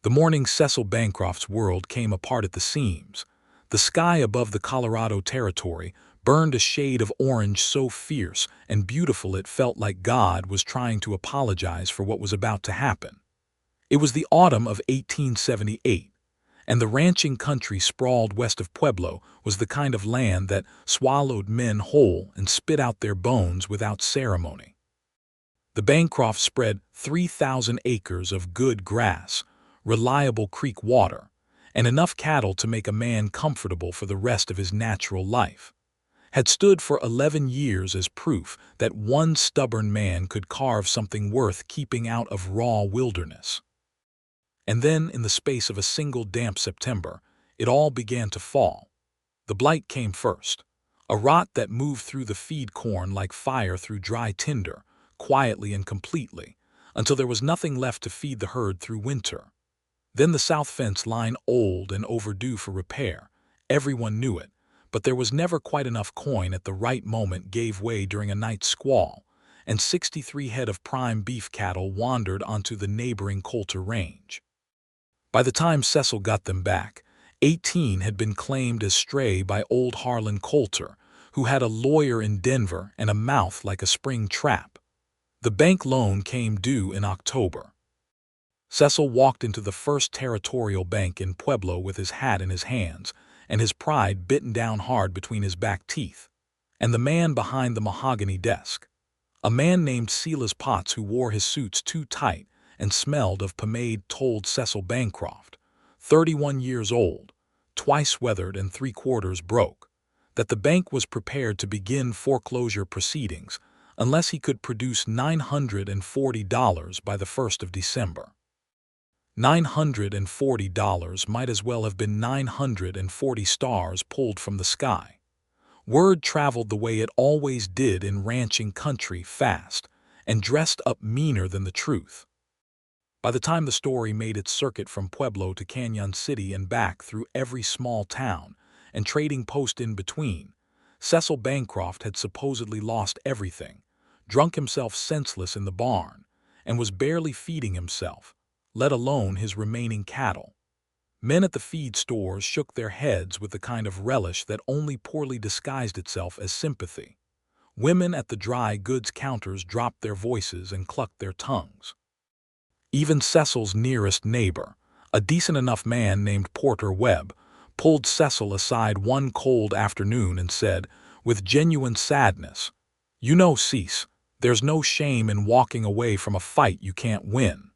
The morning Cecil Bancroft's world came apart at the seams. The sky above the Colorado Territory burned a shade of orange so fierce and beautiful it felt like God was trying to apologize for what was about to happen. It was the autumn of 1878, and the ranching country sprawled west of Pueblo was the kind of land that swallowed men whole and spit out their bones without ceremony. The Bancrofts spread 3,000 acres of good grass, reliable creek water, and enough cattle to make a man comfortable for the rest of his natural life. Had stood for 11 years as proof that one stubborn man could carve something worth keeping out of raw wilderness. And then, in the space of a single damp September, it all began to fall. The blight came first, a rot that moved through the feed corn like fire through dry tinder, quietly and completely, until there was nothing left to feed the herd through winter. Then the south fence line, old and overdue for repair. Everyone knew it, but there was never quite enough coin at the right moment gave way during a night squall, and 63 head of prime beef cattle wandered onto the neighboring Coulter Range. By the time Cecil got them back, 18 had been claimed as stray by old Harlan Coulter, who had a lawyer in Denver and a mouth like a spring trap. The bank loan came due in October. Cecil walked into the First Territorial Bank in Pueblo with his hat in his hands and his pride bitten down hard between his back teeth. And the man behind the mahogany desk, a man named Silas Potts who wore his suits too tight and smelled of pomade, told Cecil Bancroft, 31 years old, twice weathered and 3/4 broke, that the bank was prepared to begin foreclosure proceedings unless he could produce $940 by the 1st of December. $940 might as well have been 940 stars pulled from the sky. Word traveled the way it always did in ranching country, fast, and dressed up meaner than the truth. By the time the story made its circuit from Pueblo to Canyon City and back through every small town and trading post in between, Cecil Bancroft had supposedly lost everything, drunk himself senseless in the barn, and was barely feeding himself, let alone his remaining cattle. Men at the feed stores shook their heads with the kind of relish that only poorly disguised itself as sympathy. Women at the dry goods counters dropped their voices and clucked their tongues. Even Cecil's nearest neighbor, a decent enough man named Porter Webb, pulled Cecil aside one cold afternoon and said, with genuine sadness, "You know, Cece, there's no shame in walking away from a fight you can't win."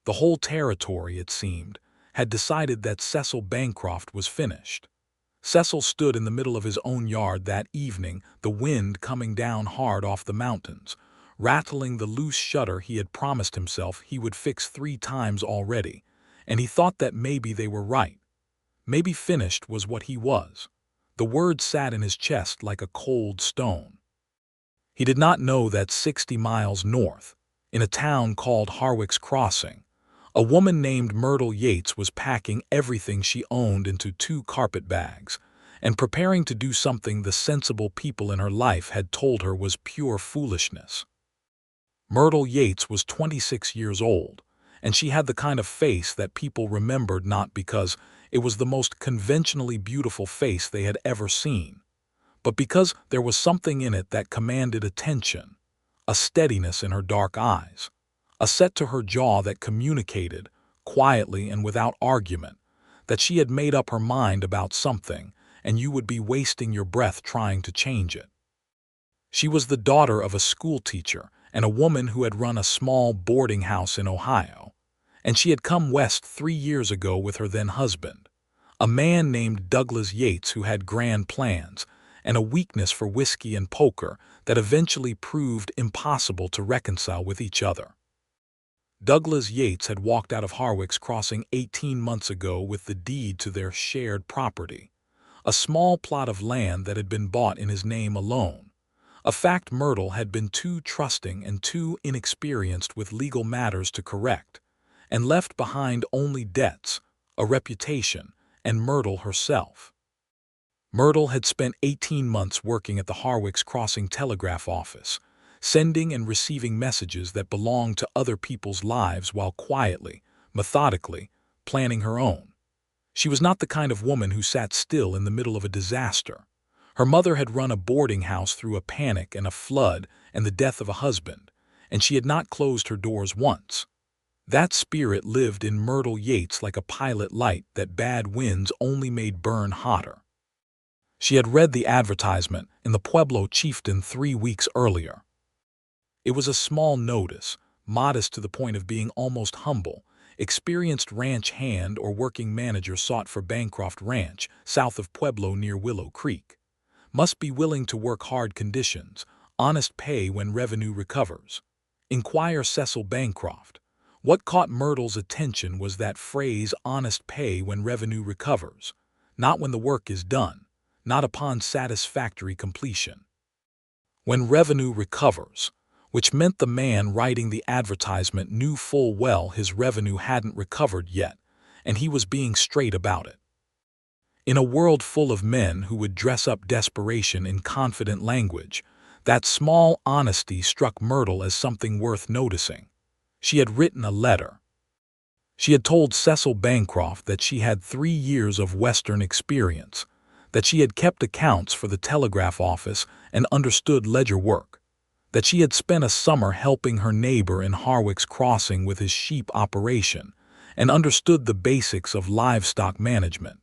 The whole territory, it seemed, had decided that Cecil Bancroft was finished. Cecil stood in the middle of his own yard that evening, the wind coming down hard off the mountains, rattling the loose shutter he had promised himself he would fix 3 times already, and he thought that maybe they were right. Maybe finished was what he was. The word sat in his chest like a cold stone. He did not know that 60 miles north, in a town called Harwick's Crossing, a woman named Myrtle Yates was packing everything she owned into 2 carpet bags and preparing to do something the sensible people in her life had told her was pure foolishness. Myrtle Yates was 26 years old, and she had the kind of face that people remembered not because it was the most conventionally beautiful face they had ever seen, but because there was something in it that commanded attention, a steadiness in her dark eyes, a set to her jaw that communicated, quietly and without argument, that she had made up her mind about something and you would be wasting your breath trying to change it. She was the daughter of a schoolteacher and a woman who had run a small boarding house in Ohio, and she had come west 3 years ago with her then-husband, a man named Douglas Yates who had grand plans and a weakness for whiskey and poker that eventually proved impossible to reconcile with each other. Douglas Yates had walked out of Harwick's Crossing 18 months ago with the deed to their shared property, a small plot of land that had been bought in his name alone, a fact Myrtle had been too trusting and too inexperienced with legal matters to correct, and left behind only debts, a reputation, and Myrtle herself. Myrtle had spent 18 months working at the Harwick's Crossing telegraph office, sending and receiving messages that belonged to other people's lives while quietly, methodically, planning her own. She was not the kind of woman who sat still in the middle of a disaster. Her mother had run a boarding house through a panic and a flood and the death of a husband, and she had not closed her doors once. That spirit lived in Myrtle Yates like a pilot light that bad winds only made burn hotter. She had read the advertisement in the Pueblo Chieftain 3 weeks earlier. It was a small notice, modest to the point of being almost humble. Experienced ranch hand or working manager sought for Bancroft Ranch, south of Pueblo near Willow Creek. Must be willing to work hard conditions, honest pay when revenue recovers. Inquire Cecil Bancroft. What caught Myrtle's attention was that phrase, honest pay when revenue recovers. Not when the work is done, not upon satisfactory completion. When revenue recovers, which meant the man writing the advertisement knew full well his revenue hadn't recovered yet, and he was being straight about it. In a world full of men who would dress up desperation in confident language, that small honesty struck Myrtle as something worth noticing. She had written a letter. She had told Cecil Bancroft that she had 3 years of Western experience, that she had kept accounts for the telegraph office and understood ledger work, that she had spent a summer helping her neighbor in Harwick's Crossing with his sheep operation and understood the basics of livestock management,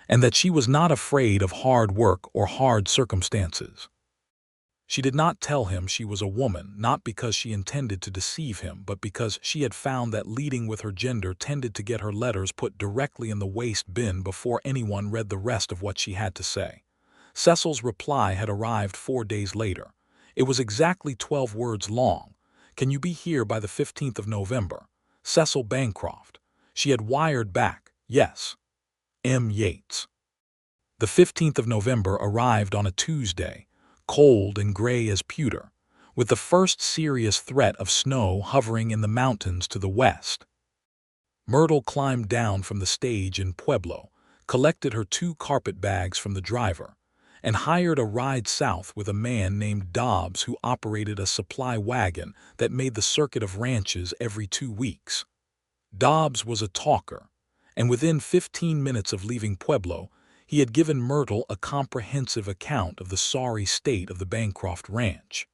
and that she was not afraid of hard work or hard circumstances. She did not tell him she was a woman, not because she intended to deceive him, but because she had found that leading with her gender tended to get her letters put directly in the waste bin before anyone read the rest of what she had to say. Cecil's reply had arrived 4 days later. It was exactly 12 words long. Can you be here by the 15th of November? Cecil Bancroft. She had wired back, yes. M. Yates. The 15th of November arrived on a Tuesday, cold and gray as pewter, with the first serious threat of snow hovering in the mountains to the west. Myrtle climbed down from the stage in Pueblo, collected her 2 carpet bags from the driver, and hired a ride south with a man named Dobbs who operated a supply wagon that made the circuit of ranches every 2 weeks. Dobbs was a talker, and within 15 minutes of leaving Pueblo, he had given Myrtle a comprehensive account of the sorry state of the Bancroft Ranch.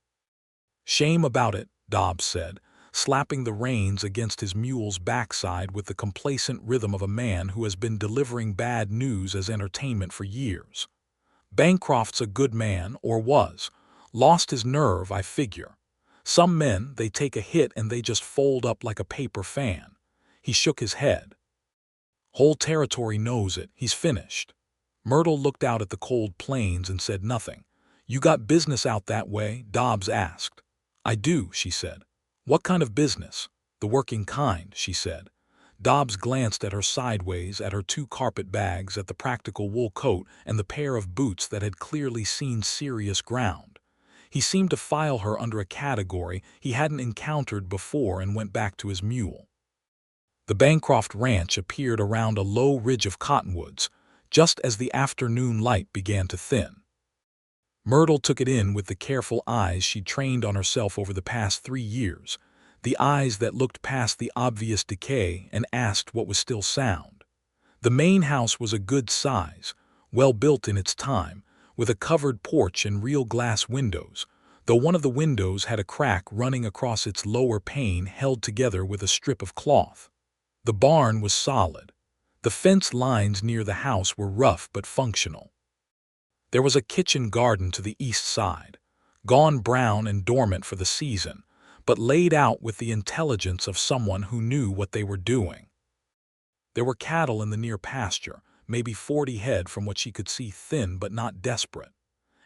"Shame about it," Dobbs said, slapping the reins against his mule's backside with the complacent rhythm of a man who has been delivering bad news as entertainment for years. "Bancroft's a good man, or was. Lost his nerve, I figure. Some men, they take a hit and they just fold up like a paper fan." He shook his head. "Whole territory knows it. He's finished." Myrtle looked out at the cold plains and said nothing. "You got business out that way?" Dobbs asked. "I do," she said. "What kind of business?" "The working kind," she said. Dobbs glanced at her sideways, at her 2 carpet bags, at the practical wool coat, and the pair of boots that had clearly seen serious ground. He seemed to file her under a category he hadn't encountered before and went back to his mule. The Bancroft Ranch appeared around a low ridge of cottonwoods, just as the afternoon light began to thin. Myrtle took it in with the careful eyes she'd trained on herself over the past 3 years, the eyes that looked past the obvious decay and asked what was still sound. The main house was a good size, well built in its time, with a covered porch and real glass windows, though one of the windows had a crack running across its lower pane held together with a strip of cloth. The barn was solid. The fence lines near the house were rough but functional. There was a kitchen garden to the east side, gone brown and dormant for the season, but laid out with the intelligence of someone who knew what they were doing. There were cattle in the near pasture, maybe 40 head from what she could see, thin but not desperate.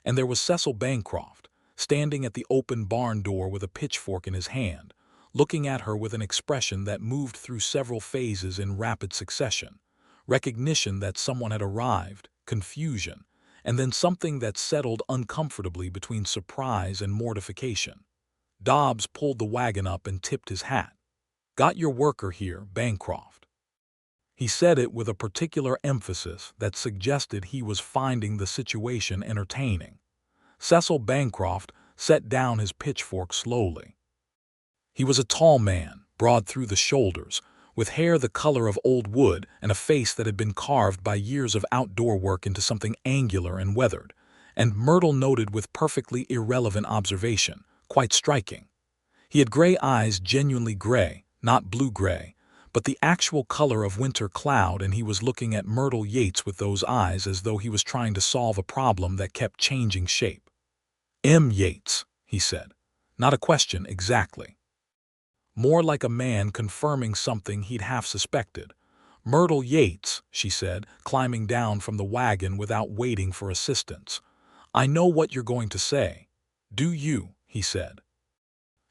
And there was Cecil Bancroft, standing at the open barn door with a pitchfork in his hand, looking at her with an expression that moved through several phases in rapid succession: recognition that someone had arrived, confusion, and then something that settled uncomfortably between surprise and mortification. Dobbs pulled the wagon up and tipped his hat. "Got your worker here, Bancroft." He said it with a particular emphasis that suggested he was finding the situation entertaining. Cecil Bancroft set down his pitchfork slowly. He was a tall man, broad through the shoulders, with hair the color of old wood and a face that had been carved by years of outdoor work into something angular and weathered, and Myrtle noted with perfectly irrelevant observation, quite striking. He had gray eyes, genuinely gray, not blue-gray, but the actual color of winter cloud, and he was looking at Myrtle Yates with those eyes as though he was trying to solve a problem that kept changing shape. "M. Yates," he said. Not a question exactly. More like a man confirming something he'd half suspected. "Myrtle Yates," she said, climbing down from the wagon without waiting for assistance. "I know what you're going to say." "Do you?" he said.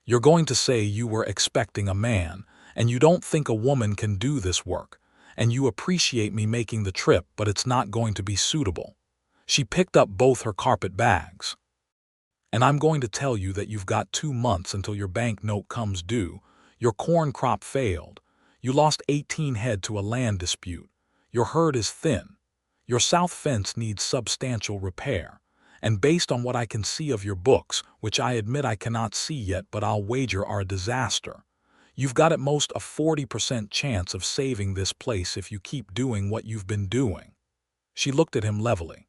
"You're going to say you were expecting a man, and you don't think a woman can do this work, and you appreciate me making the trip, but it's not going to be suitable." She picked up both her carpet bags. "And I'm going to tell you that you've got 2 months until your bank note comes due. Your corn crop failed. You lost 18 head to a land dispute. Your herd is thin. Your south fence needs substantial repair. And based on what I can see of your books, which I admit I cannot see yet but I'll wager are a disaster, you've got at most a 40% chance of saving this place if you keep doing what you've been doing." She looked at him levelly.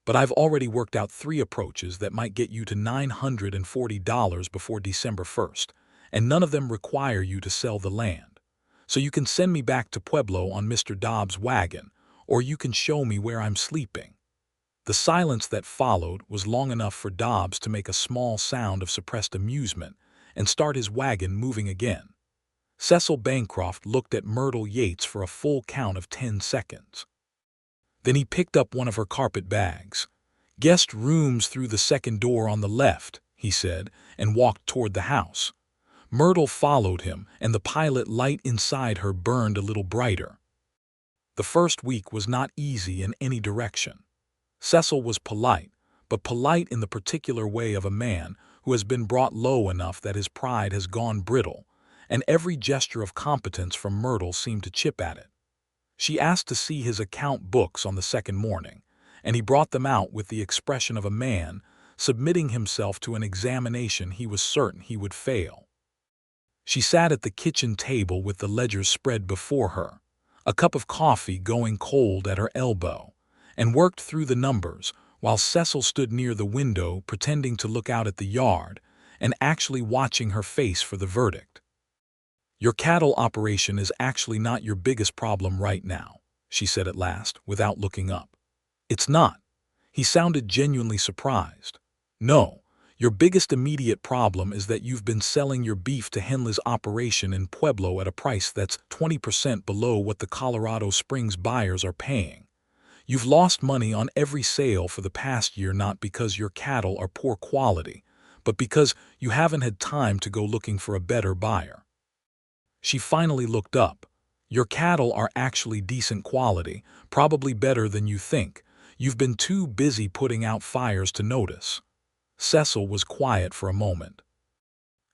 "But I've already worked out 3 approaches that might get you to $940 before December 1st, and none of them require you to sell the land. So you can send me back to Pueblo on Mr. Dobbs' wagon, or you can show me where I'm sleeping." The silence that followed was long enough for Dobbs to make a small sound of suppressed amusement and start his wagon moving again. Cecil Bancroft looked at Myrtle Yates for a full count of 10 seconds. Then he picked up one of her carpet bags. "Guest rooms through the second door on the left," he said, and walked toward the house. Myrtle followed him, and the pilot light inside her burned a little brighter. The first week was not easy in any direction. Cecil was polite, but polite in the particular way of a man who has been brought low enough that his pride has gone brittle, and every gesture of competence from Myrtle seemed to chip at it. She asked to see his account books on the second morning, and he brought them out with the expression of a man submitting himself to an examination he was certain he would fail. She sat at the kitchen table with the ledgers spread before her, a cup of coffee going cold at her elbow, and worked through the numbers while Cecil stood near the window pretending to look out at the yard and actually watching her face for the verdict. "Your cattle operation is actually not your biggest problem right now," she said at last, without looking up. "It's not." He sounded genuinely surprised. "No, your biggest immediate problem is that you've been selling your beef to Henley's operation in Pueblo at a price that's 20% below what the Colorado Springs buyers are paying. You've lost money on every sale for the past year, not because your cattle are poor quality, but because you haven't had time to go looking for a better buyer." She finally looked up. "Your cattle are actually decent quality, probably better than you think. You've been too busy putting out fires to notice." Cecil was quiet for a moment.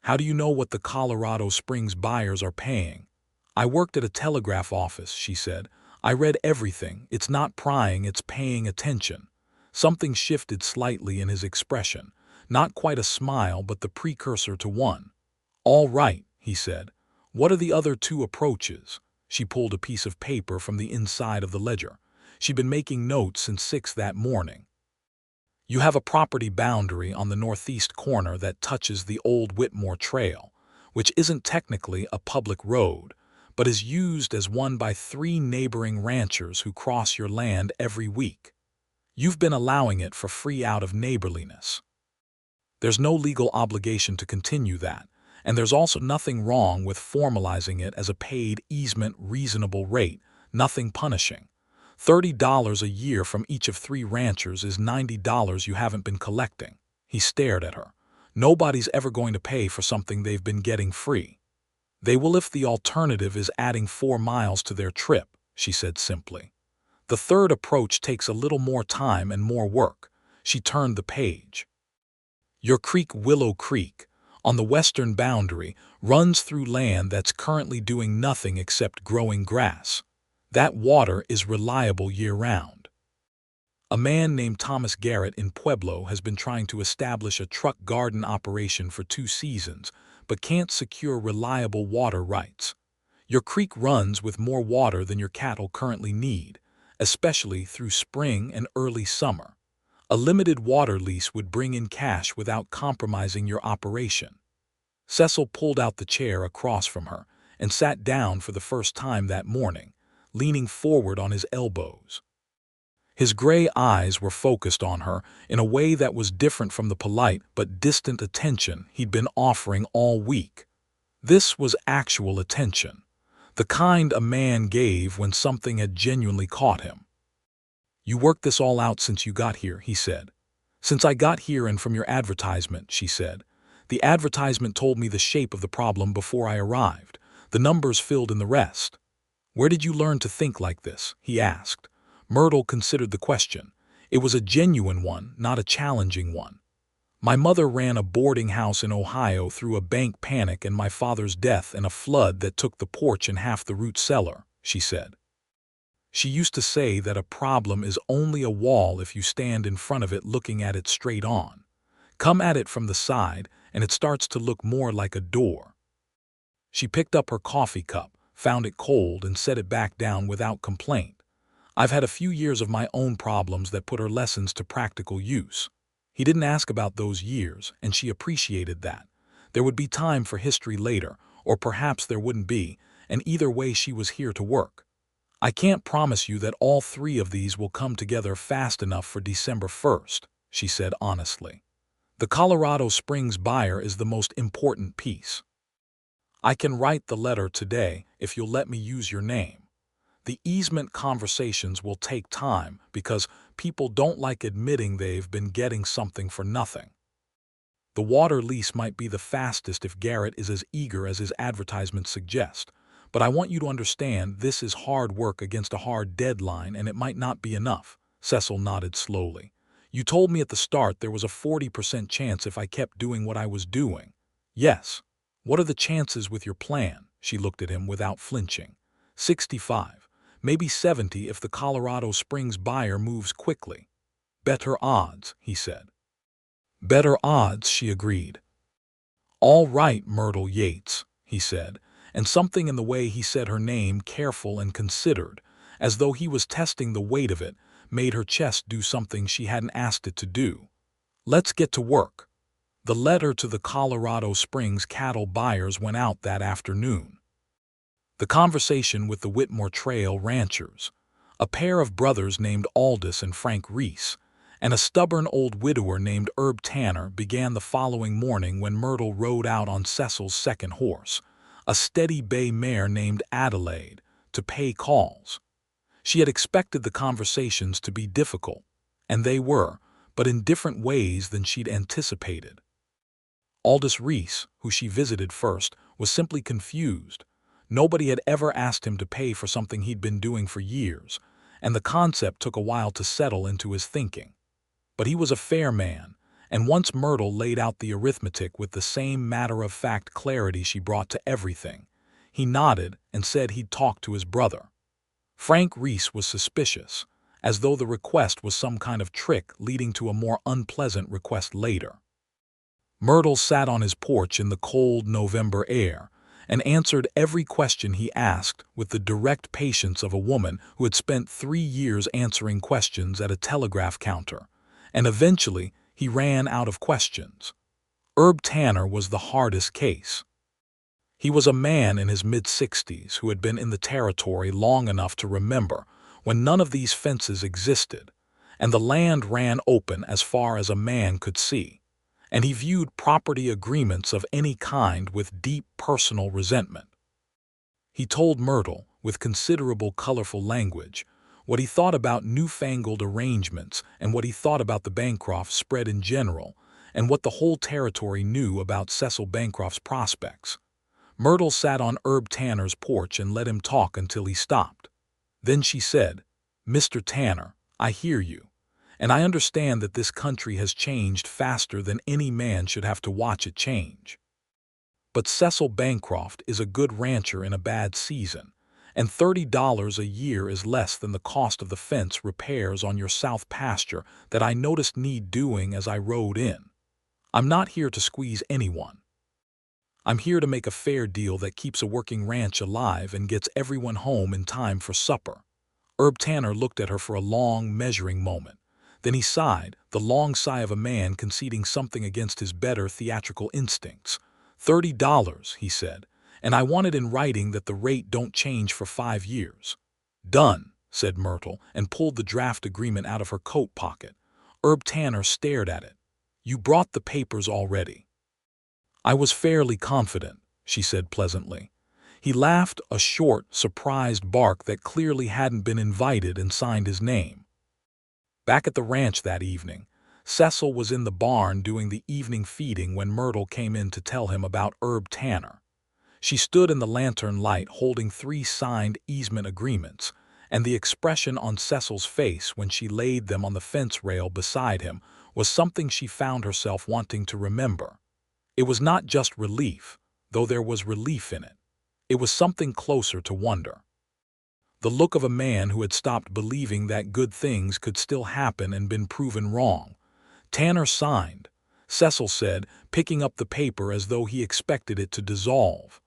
"How do you know what the Colorado Springs buyers are paying?" "I worked at a telegraph office," she said. "I read everything. It's not prying, it's paying attention." Something shifted slightly in his expression, not quite a smile but the precursor to one. "All right," he said. "What are the other 2 approaches?" She pulled a piece of paper from the inside of the ledger. She'd been making notes since 6 that morning. "You have a property boundary on the northeast corner that touches the old Whitmore Trail, which isn't technically a public road, but is used as one by 3 neighboring ranchers who cross your land every week. You've been allowing it for free out of neighborliness. There's no legal obligation to continue that, and there's also nothing wrong with formalizing it as a paid easement reasonable rate, nothing punishing. $30 a year from each of 3 ranchers is $90 you haven't been collecting." He stared at her. "Nobody's ever going to pay for something they've been getting free." "They will if the alternative is adding 4 miles to their trip," she said simply. "The third approach takes a little more time and more work." She turned the page. "Your creek, Willow Creek, on the western boundary, runs through land that's currently doing nothing except growing grass. That water is reliable year-round. A man named Thomas Garrett in Pueblo has been trying to establish a truck garden operation for 2 seasons, but can't secure reliable water rights. Your creek runs with more water than your cattle currently need, especially through spring and early summer. A limited water lease would bring in cash without compromising your operation. Cecil pulled out the chair across from her and sat down for the first time that morning, leaning forward on his elbows. His gray eyes were focused on her in a way that was different from the polite but distant attention he'd been offering all week. This was actual attention, the kind a man gave when something had genuinely caught him. "You worked this all out since you got here," he said. "Since I got here and from your advertisement," she said. "The advertisement told me the shape of the problem before I arrived. The numbers filled in the rest." "Where did you learn to think like this?" he asked. Myrtle considered the question. It was a genuine one, not a challenging one. "My mother ran a boarding house in Ohio through a bank panic and my father's death and a flood that took the porch and half the root cellar," she said. "She used to say that a problem is only a wall if you stand in front of it looking at it straight on. Come at it from the side and it starts to look more like a door." She picked up her coffee cup, found it cold, and set it back down without complaint. "I've had a few years of my own problems that put her lessons to practical use." He didn't ask about those years, and she appreciated that. There would be time for history later, or perhaps there wouldn't be, and either way she was here to work. "I can't promise you that all three of these will come together fast enough for December 1st, she said honestly. "The Colorado Springs buyer is the most important piece. I can write the letter today if you'll let me use your name. The easement conversations will take time because people don't like admitting they've been getting something for nothing. The water lease might be the fastest if Garrett is as eager as his advertisements suggest, but I want you to understand this is hard work against a hard deadline and it might not be enough." Cecil nodded slowly. "You told me at the start there was a 40% chance if I kept doing what I was doing." "Yes. What are the chances with your plan?" She looked at him without flinching. 65. Maybe 70 if the Colorado Springs buyer moves quickly." "Better odds," he said. "Better odds," she agreed. "All right, Myrtle Yates," he said, and something in the way he said her name, careful and considered, as though he was testing the weight of it, made her chest do something she hadn't asked it to do. "Let's get to work." The letter to the Colorado Springs cattle buyers went out that afternoon. The conversation with the Whitmore Trail ranchers, a pair of brothers named Aldous and Frank Reese, and a stubborn old widower named Herb Tanner began the following morning when Myrtle rode out on Cecil's second horse, a steady bay mare named Adelaide, to pay calls. She had expected the conversations to be difficult, and they were, but in different ways than she'd anticipated. Aldous Reese, who she visited first, was simply confused. Nobody had ever asked him to pay for something he'd been doing for years, and the concept took a while to settle into his thinking. But he was a fair man, and once Myrtle laid out the arithmetic with the same matter-of-fact clarity she brought to everything, he nodded and said he'd talk to his brother. Frank Reese was suspicious, as though the request was some kind of trick leading to a more unpleasant request later. Myrtle sat on his porch in the cold November air and answered every question he asked with the direct patience of a woman who had spent 3 years answering questions at a telegraph counter, and eventually he ran out of questions. Herb Tanner was the hardest case. He was a man in his mid-60s who had been in the territory long enough to remember when none of these fences existed, and the land ran open as far as a man could see, and he viewed property agreements of any kind with deep personal resentment. He told Myrtle, with considerable colorful language, what he thought about newfangled arrangements and what he thought about the Bancroft spread in general, and what the whole territory knew about Cecil Bancroft's prospects. Myrtle sat on Herb Tanner's porch and let him talk until he stopped. Then she said, "Mr. Tanner, I hear you, and I understand that this country has changed faster than any man should have to watch it change. But Cecil Bancroft is a good rancher in a bad season, and $30 a year is less than the cost of the fence repairs on your south pasture that I noticed need doing as I rode in. I'm not here to squeeze anyone. I'm here to make a fair deal that keeps a working ranch alive and gets everyone home in time for supper." Herb Tanner looked at her for a long, measuring moment. Then he sighed, the long sigh of a man conceding something against his better theatrical instincts. $30, he said, "and I want it in writing that the rate don't change for 5 years." "Done," said Myrtle, and pulled the draft agreement out of her coat pocket. Herb Tanner stared at it. "You brought the papers already." "I was fairly confident," she said pleasantly. He laughed, a short, surprised bark that clearly hadn't been invited, and signed his name. Back at the ranch that evening, Cecil was in the barn doing the evening feeding when Myrtle came in to tell him about Herb Tanner. She stood in the lantern light holding 3 signed easement agreements, and the expression on Cecil's face when she laid them on the fence rail beside him was something she found herself wanting to remember. It was not just relief, though there was relief in it. It was something closer to wonder. The look of a man who had stopped believing that good things could still happen and been proven wrong. Tanner signed, Cecil said, picking up the paper as though he expected it to dissolve.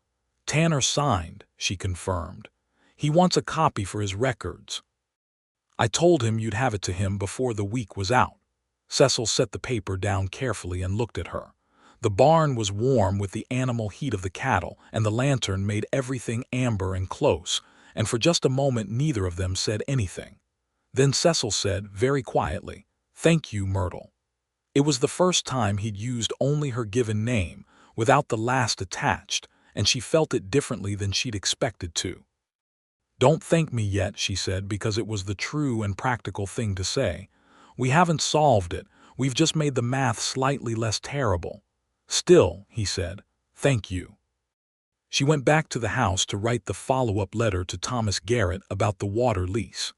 "Tanner signed," she confirmed. "He wants a copy for his records." "I told him you'd have it to him before the week was out." Cecil set the paper down carefully and looked at her. The barn was warm with the animal heat of the cattle, and the lantern made everything amber and close, and for just a moment neither of them said anything. Then Cecil said, very quietly, "Thank you, Myrtle." It was the first time he'd used only her given name, without the last attached, and she felt it differently than she'd expected to. "Don't thank me yet," she said, because it was the true and practical thing to say. "We haven't solved it, we've just made the math slightly less terrible." "Still," he said, "thank you." She went back to the house to write the follow-up letter to Thomas Garrett about the water lease.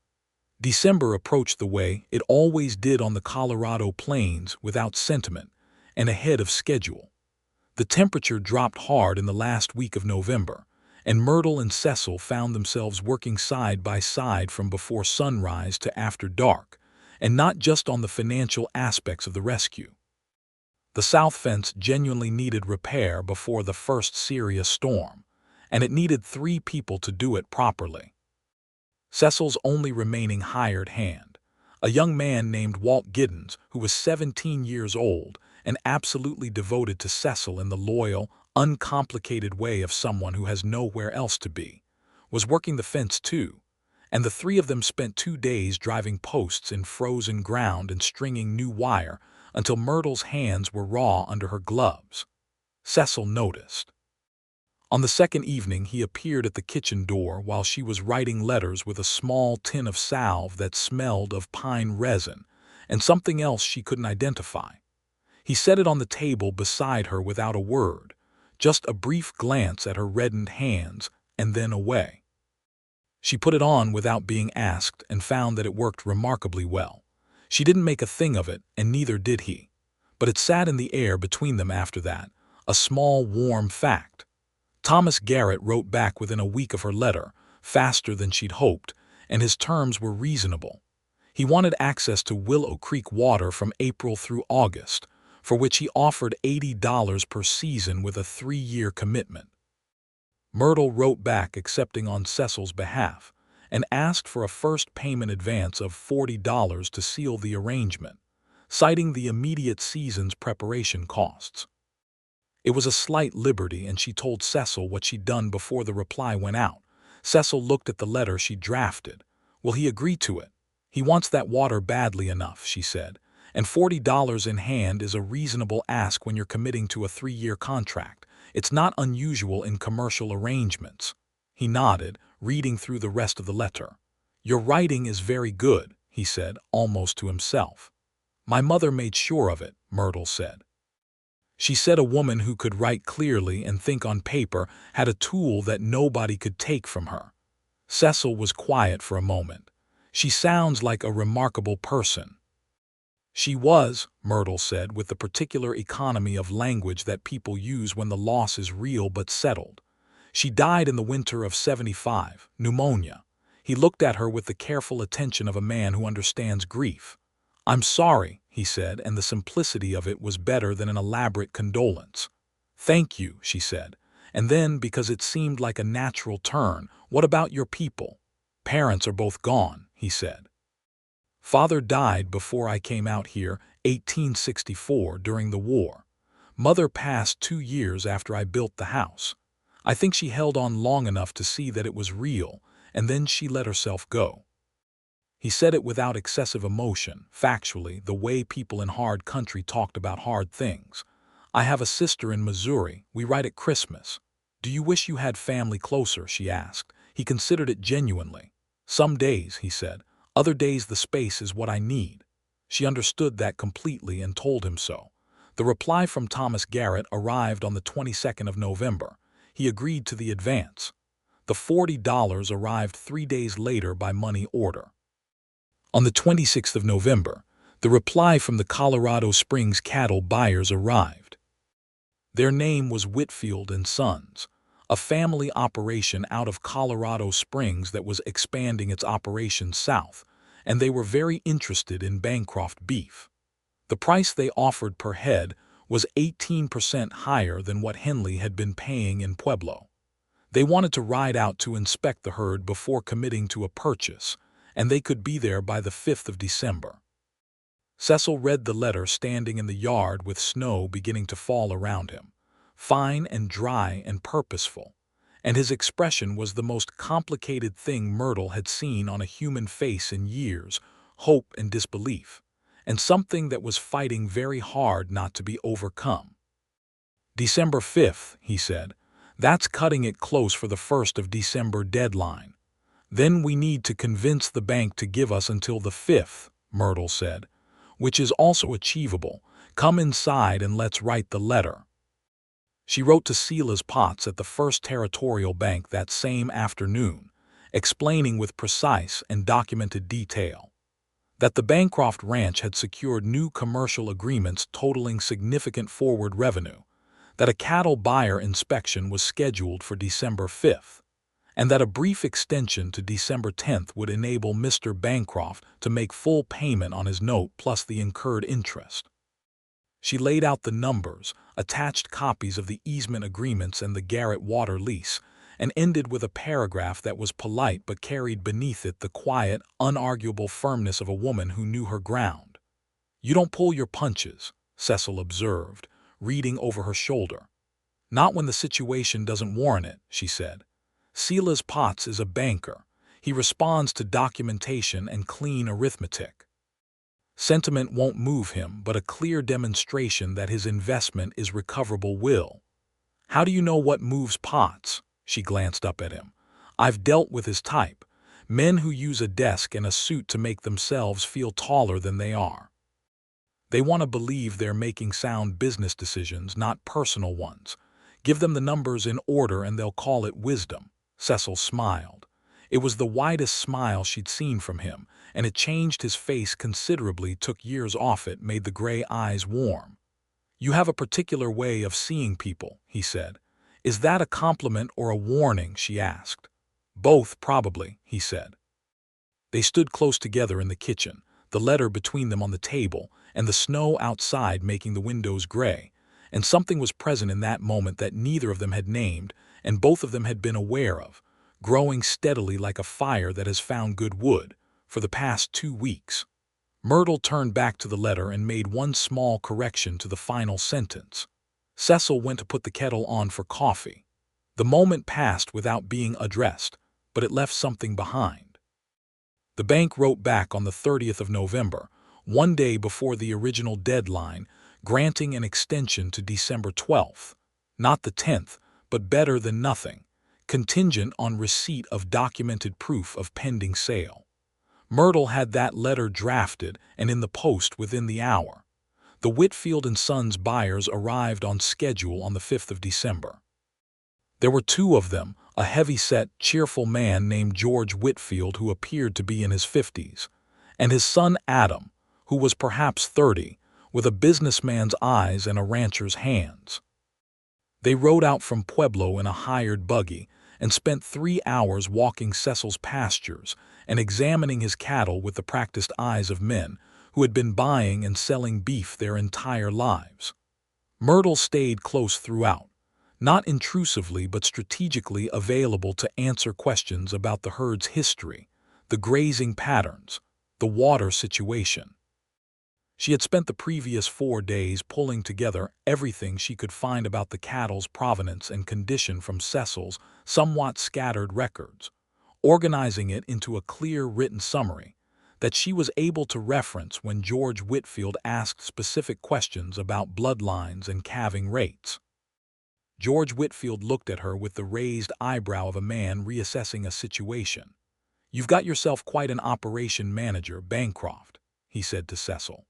December approached the way it always did on the Colorado plains, without sentiment, and ahead of schedule. The temperature dropped hard in the last week of November, and Myrtle and Cecil found themselves working side by side from before sunrise to after dark, and not just on the financial aspects of the rescue. The south fence genuinely needed repair before the first serious storm, and it needed 3 people to do it properly. Cecil's only remaining hired hand, a young man named Walt Giddens, who was 17 years old and absolutely devoted to Cecil in the loyal, uncomplicated way of someone who has nowhere else to be, was working the fence too, and the 3 of them spent 2 days driving posts in frozen ground and stringing new wire until Myrtle's hands were raw under her gloves. Cecil noticed. On the second evening he appeared at the kitchen door while she was writing letters with a small tin of salve that smelled of pine resin and something else she couldn't identify. He set it on the table beside her without a word, just a brief glance at her reddened hands, and then away. She put it on without being asked and found that it worked remarkably well. She didn't make a thing of it, and neither did he. But it sat in the air between them after that, a small, warm fact. Thomas Garrett wrote back within a week of her letter, faster than she'd hoped, and his terms were reasonable. He wanted access to Willow Creek water from April through August, for which he offered $80 per season with a 3-year commitment. Myrtle wrote back accepting on Cecil's behalf, and asked for a first payment advance of $40 to seal the arrangement, citing the immediate season's preparation costs. It was a slight liberty, and she told Cecil what she'd done before the reply went out. Cecil looked at the letter she drafted. "Will he agree to it? He wants that water badly enough," she said, "and $40 in hand is a reasonable ask when you're committing to a 3-year contract. It's not unusual in commercial arrangements." He nodded, reading through the rest of the letter. "Your writing is very good," he said, almost to himself. "My mother made sure of it," Myrtle said. She said a woman who could write clearly and think on paper had a tool that nobody could take from her. Cecil was quiet for a moment. "She sounds like a remarkable person." "She was," Myrtle said, with the particular economy of language that people use when the loss is real but settled. "She died in the winter of '75, pneumonia." He looked at her with the careful attention of a man who understands grief. "I'm sorry," he said, and the simplicity of it was better than an elaborate condolence. "Thank you," she said. And then, because it seemed like a natural turn, "What about your people?" "Parents are both gone," he said. "Father died before I came out here, 1864, during the war. Mother passed 2 years after I built the house. I think she held on long enough to see that it was real, and then she let herself go." He said it without excessive emotion, factually, the way people in hard country talked about hard things. "I have a sister in Missouri. We write at Christmas." "Do you wish you had family closer?" she asked. He considered it genuinely. "Some days," he said. "Other days the space is what I need." She understood that completely and told him so. The reply from Thomas Garrett arrived on the 22nd of November. He agreed to the advance. The $40 arrived 3 days later by money order. On the 26th of November, the reply from the Colorado Springs cattle buyers arrived. Their name was Whitfield and Sons, a family operation out of Colorado Springs that was expanding its operations south, and they were very interested in Bancroft beef. The price they offered per head was 18% higher than what Henley had been paying in Pueblo. They wanted to ride out to inspect the herd before committing to a purchase, and they could be there by the 5th of December. Cecil read the letter standing in the yard with snow beginning to fall around him, fine and dry and purposeful, and his expression was the most complicated thing Myrtle had seen on a human face in years, hope and disbelief, and something that was fighting very hard not to be overcome. "December 5th, he said. "That's cutting it close for the 1st of December deadline." "Then we need to convince the bank to give us until the 5th, Myrtle said, "which is also achievable. Come inside and let's write the letter." She wrote to Silas Potts at the First Territorial Bank that same afternoon, explaining with precise and documented detail that the Bancroft Ranch had secured new commercial agreements totaling significant forward revenue, that a cattle buyer inspection was scheduled for December 5th, and that a brief extension to December 10th would enable Mr. Bancroft to make full payment on his note plus the incurred interest. She laid out the numbers, attached copies of the easement agreements and the Garrett water lease, and ended with a paragraph that was polite but carried beneath it the quiet, unarguable firmness of a woman who knew her ground. "You don't pull your punches," Cecil observed, reading over her shoulder. "Not when the situation doesn't warrant it," she said. "Silas Potts is a banker. He responds to documentation and clean arithmetic. Sentiment won't move him, but a clear demonstration that his investment is recoverable will." "How do you know what moves Potts?" She glanced up at him. "I've dealt with his type, men who use a desk and a suit to make themselves feel taller than they are. They want to believe they're making sound business decisions, not personal ones. Give them the numbers in order and they'll call it wisdom." Cecil smiled. It was the widest smile she'd seen from him, and it changed his face considerably, took years off it, made the gray eyes warm. "You have a particular way of seeing people," he said. "Is that a compliment or a warning?" she asked. "Both, probably," he said. They stood close together in the kitchen, the letter between them on the table, and the snow outside making the windows gray, and something was present in that moment that neither of them had named, and both of them had been aware of, growing steadily like a fire that has found good wood, for the past 2 weeks. Myrtle turned back to the letter and made one small correction to the final sentence. Cecil went to put the kettle on for coffee. The moment passed without being addressed, but it left something behind. The bank wrote back on the 30th of November, one day before the original deadline, granting an extension to December 12th, not the 10th, but better than nothing, contingent on receipt of documented proof of pending sale. Myrtle had that letter drafted and in the post within the hour. The Whitfield and Sons buyers arrived on schedule on the 5th of December. There were 2 of them, a heavy-set, cheerful man named George Whitfield who appeared to be in his 50s, and his son Adam, who was perhaps 30, with a businessman's eyes and a rancher's hands. They rode out from Pueblo in a hired buggy and spent 3 hours walking Cecil's pastures and examining his cattle with the practiced eyes of men who had been buying and selling beef their entire lives. Myrtle stayed close throughout, not intrusively but strategically available to answer questions about the herd's history, the grazing patterns, the water situation. She had spent the previous 4 days pulling together everything she could find about the cattle's provenance and condition from Cecil's somewhat scattered records, organizing it into a clear written summary that she was able to reference when George Whitfield asked specific questions about bloodlines and calving rates. George Whitfield looked at her with the raised eyebrow of a man reassessing a situation. "You've got yourself quite an operation manager, Bancroft," he said to Cecil.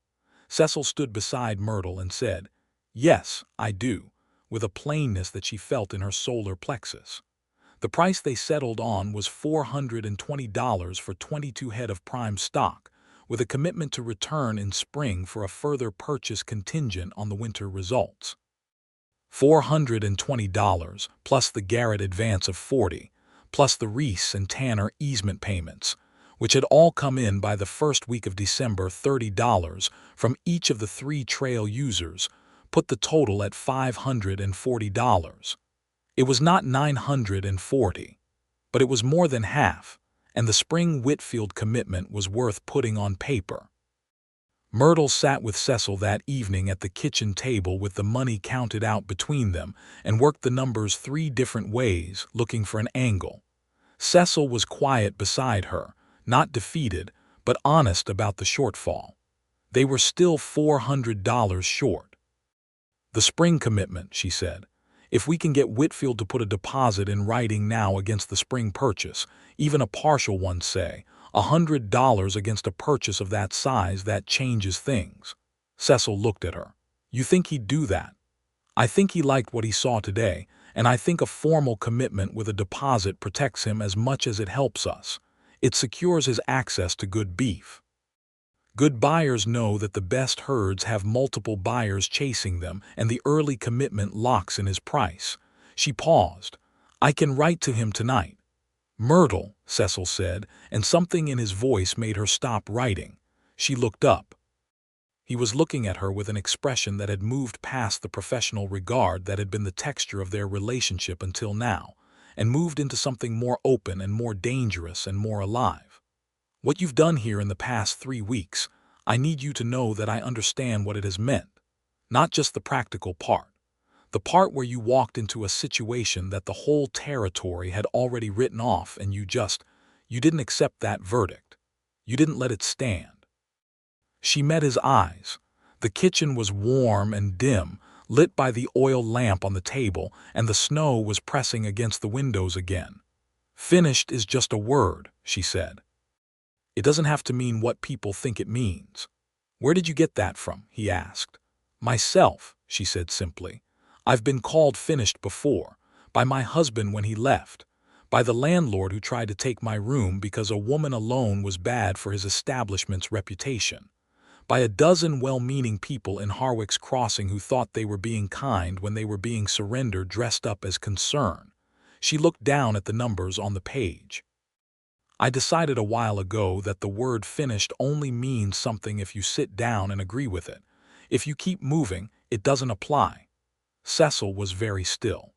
Cecil stood beside Myrtle and said, "Yes, I do," with a plainness that she felt in her solar plexus. The price they settled on was $420 for 22 head of prime stock, with a commitment to return in spring for a further purchase contingent on the winter results. $420 plus the Garrett advance of $40, plus the Reese and Tanner easement payments, which had all come in by the first week of December, $30 from each of the 3 trail users, put the total at $540. It was not $940, but it was more than half, and the spring Whitfield commitment was worth putting on paper. Myrtle sat with Cecil that evening at the kitchen table with the money counted out between them and worked the numbers 3 different ways, looking for an angle. Cecil was quiet beside her, not defeated, but honest about the shortfall. They were still $400 short. "The spring commitment," she said. "If we can get Whitfield to put a deposit in writing now against the spring purchase, even a partial one, say, $100 against a purchase of that size, that changes things." Cecil looked at her. "You think he'd do that?" "I think he liked what he saw today, and I think a formal commitment with a deposit protects him as much as it helps us. It secures his access to good beef. Good buyers know that the best herds have multiple buyers chasing them, and the early commitment locks in his price." She paused. "I can write to him tonight." "Myrtle," Cecil said, and something in his voice made her stop writing. She looked up. He was looking at her with an expression that had moved past the professional regard that had been the texture of their relationship until now, and moved into something more open and more dangerous and more alive. "What you've done here in the past 3 weeks, I need you to know that I understand what it has meant. Not just the practical part. The part where you walked into a situation that the whole territory had already written off and you didn't accept that verdict. You didn't let it stand." She met his eyes. The kitchen was warm and dim, lit by the oil lamp on the table, and the snow was pressing against the windows again. "Finished is just a word," she said. "It doesn't have to mean what people think it means." "Where did you get that from?" he asked. "Myself," she said simply. "I've been called finished before, by my husband when he left, by the landlord who tried to take my room because a woman alone was bad for his establishment's reputation, by a dozen well-meaning people in Harwick's Crossing who thought they were being kind when they were being surrendered dressed up as concern." She looked down at the numbers on the page. "I decided a while ago that the word finished only means something if you sit down and agree with it. If you keep moving, it doesn't apply." Cecil was very still.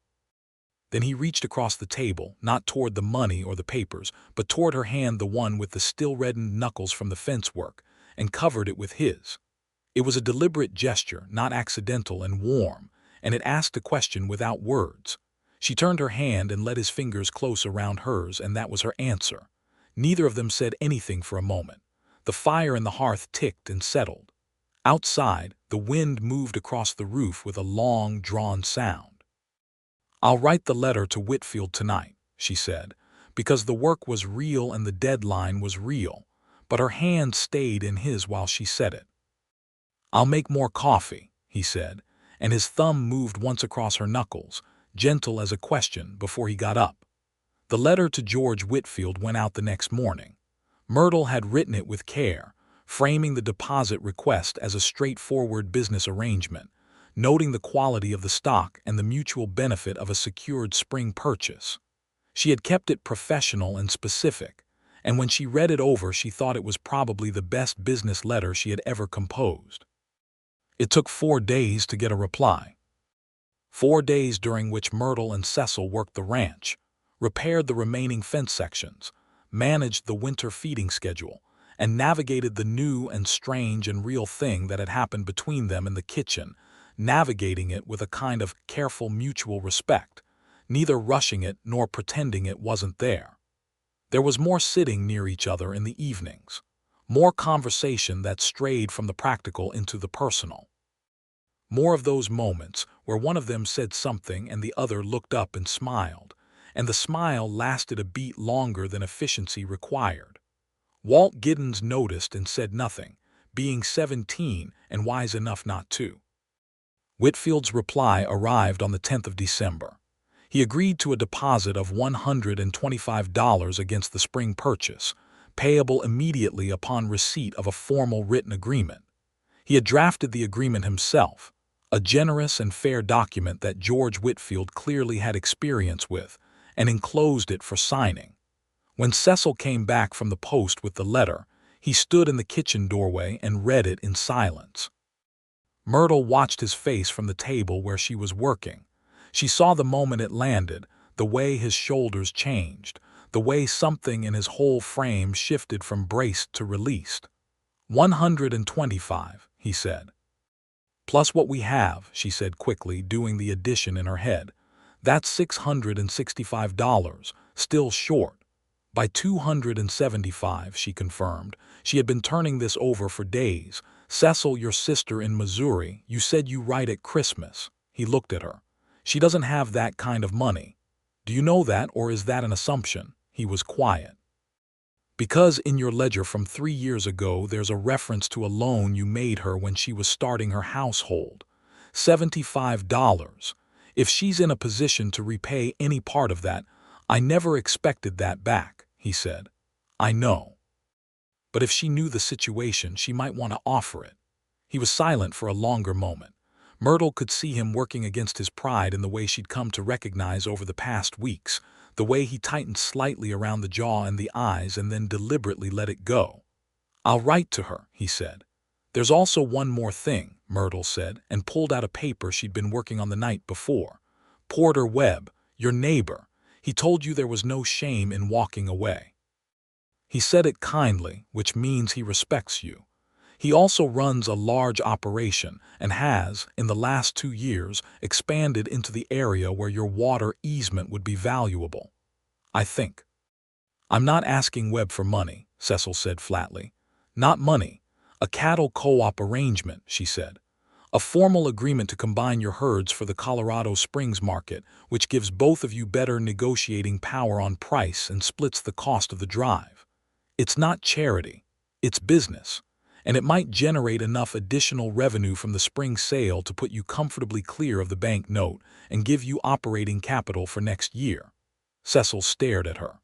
Then he reached across the table, not toward the money or the papers, but toward her hand, the one with the still-reddened knuckles from the fence work, and covered it with his. It was a deliberate gesture, not accidental, and warm, and it asked a question without words. She turned her hand and let his fingers close around hers, and that was her answer. Neither of them said anything for a moment. The fire in the hearth ticked and settled. Outside, the wind moved across the roof with a long, drawn sound. "I'll write the letter to Whitfield tonight," she said, because the work was real and the deadline was real, but her hand stayed in his while she said it. "I'll make more coffee," he said, and his thumb moved once across her knuckles, gentle as a question, before he got up. The letter to George Whitfield went out the next morning. Myrtle had written it with care, framing the deposit request as a straightforward business arrangement, noting the quality of the stock and the mutual benefit of a secured spring purchase. She had kept it professional and specific, and when she read it over she thought it was probably the best business letter she had ever composed. It took 4 days to get a reply. 4 days during which Myrtle and Cecil worked the ranch, repaired the remaining fence sections, managed the winter feeding schedule, and navigated the new and strange and real thing that had happened between them in the kitchen, navigating it with a kind of careful mutual respect, neither rushing it nor pretending it wasn't there. There was more sitting near each other in the evenings, more conversation that strayed from the practical into the personal. More of those moments where one of them said something and the other looked up and smiled, and the smile lasted a beat longer than efficiency required. Walt Giddens noticed and said nothing, being 17 and wise enough not to. Whitfield's reply arrived on the 10th of December. He agreed to a deposit of $125 against the spring purchase, payable immediately upon receipt of a formal written agreement. He had drafted the agreement himself, a generous and fair document that George Whitfield clearly had experience with, and enclosed it for signing. When Cecil came back from the post with the letter, he stood in the kitchen doorway and read it in silence. Myrtle watched his face from the table where she was working. She saw the moment it landed, the way his shoulders changed, the way something in his whole frame shifted from braced to released. 125, he said. Plus what we have, she said quickly, doing the addition in her head. That's $665, still short. By 275, she confirmed. She had been turning this over for days. Cecil, your sister in Missouri, you said you write at Christmas. He looked at her. She doesn't have that kind of money. Do you know that, or is that an assumption? He was quiet. Because in your ledger from 3 years ago there's a reference to a loan you made her when she was starting her household. $75. If she's in a position to repay any part of that, I never expected that back, he said. I know. But if she knew the situation, she might want to offer it. He was silent for a longer moment. Myrtle could see him working against his pride in the way she'd come to recognize over the past weeks, the way he tightened slightly around the jaw and the eyes and then deliberately let it go. I'll write to her, he said. There's also one more thing, Myrtle said, and pulled out a paper she'd been working on the night before. Porter Webb, your neighbor. He told you there was no shame in walking away. He said it kindly, which means he respects you. He also runs a large operation and has, in the last 2 years, expanded into the area where your water easement would be valuable. I think. I'm not asking Webb for money, Cecil said flatly. Not money. A cattle co-op arrangement, she said. A formal agreement to combine your herds for the Colorado Springs market, which gives both of you better negotiating power on price and splits the cost of the drive. It's not charity. It's business. And it might generate enough additional revenue from the spring sale to put you comfortably clear of the bank note and give you operating capital for next year. Cecil stared at her.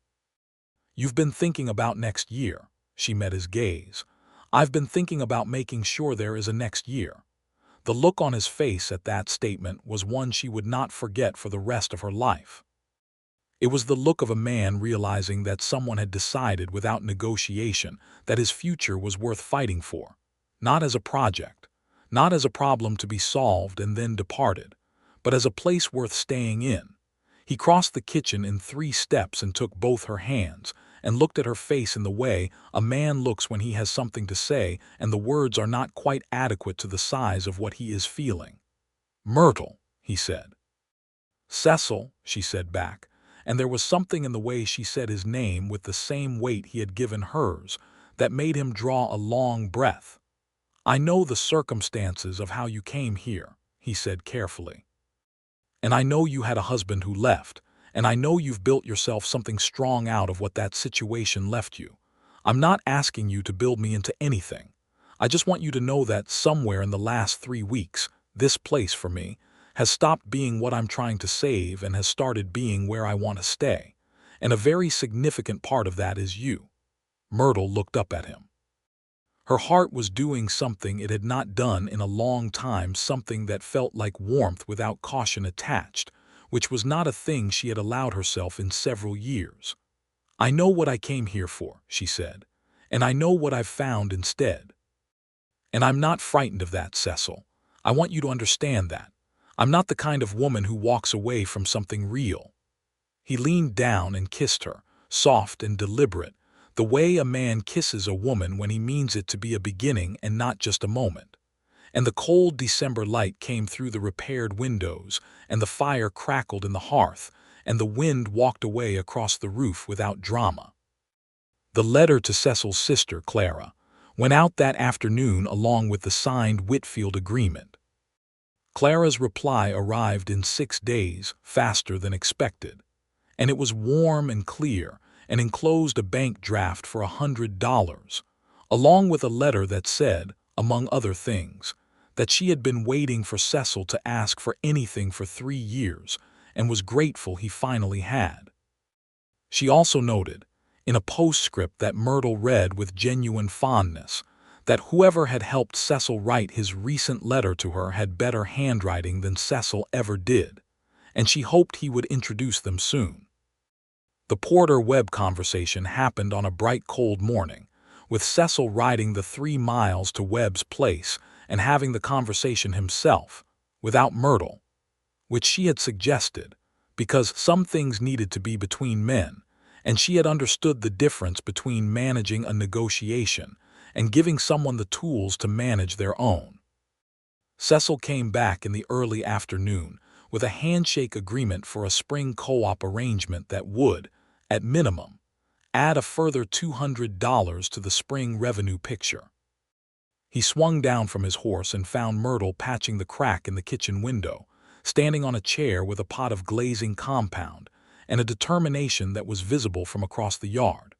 You've been thinking about next year. She met his gaze. I've been thinking about making sure there is a next year. The look on his face at that statement was one she would not forget for the rest of her life. It was the look of a man realizing that someone had decided without negotiation that his future was worth fighting for, not as a project, not as a problem to be solved and then departed, but as a place worth staying in. He crossed the kitchen in 3 steps and took both her hands and looked at her face in the way a man looks when he has something to say and the words are not quite adequate to the size of what he is feeling. Myrtle, he said. Cecil, she said back, and there was something in the way she said his name with the same weight he had given hers that made him draw a long breath. I know the circumstances of how you came here, he said carefully. And I know you had a husband who left, and I know you've built yourself something strong out of what that situation left you. I'm not asking you to build me into anything. I just want you to know that somewhere in the last 3 weeks, this place for me has stopped being what I'm trying to save and has started being where I want to stay. And a very significant part of that is you. Myrtle looked up at him. Her heart was doing something it had not done in a long time, something that felt like warmth without caution attached, which was not a thing she had allowed herself in several years. I know what I came here for, she said, and I know what I've found instead. And I'm not frightened of that, Cecil. I want you to understand that. I'm not the kind of woman who walks away from something real." He leaned down and kissed her, soft and deliberate, the way a man kisses a woman when he means it to be a beginning and not just a moment. And the cold December light came through the repaired windows, and the fire crackled in the hearth, and the wind walked away across the roof without drama. The letter to Cecil's sister, Clara, went out that afternoon along with the signed Whitfield agreement. Clara's reply arrived in 6 days, faster than expected, and it was warm and clear and enclosed a bank draft for $100, along with a letter that said, among other things, that she had been waiting for Cecil to ask for anything for 3 years and was grateful he finally had. She also noted, in a postscript that Myrtle read with genuine fondness, that whoever had helped Cecil write his recent letter to her had better handwriting than Cecil ever did, and she hoped he would introduce them soon. The Porter-Webb conversation happened on a bright cold morning, with Cecil riding the 3 miles to Webb's place and having the conversation himself, without Myrtle, which she had suggested, because some things needed to be between men, and she had understood the difference between managing a negotiation and giving someone the tools to manage their own. Cecil came back in the early afternoon with a handshake agreement for a spring co-op arrangement that would, at minimum, add a further $200 to the spring revenue picture. He swung down from his horse and found Myrtle patching the crack in the kitchen window, standing on a chair with a pot of glazing compound and a determination that was visible from across the yard.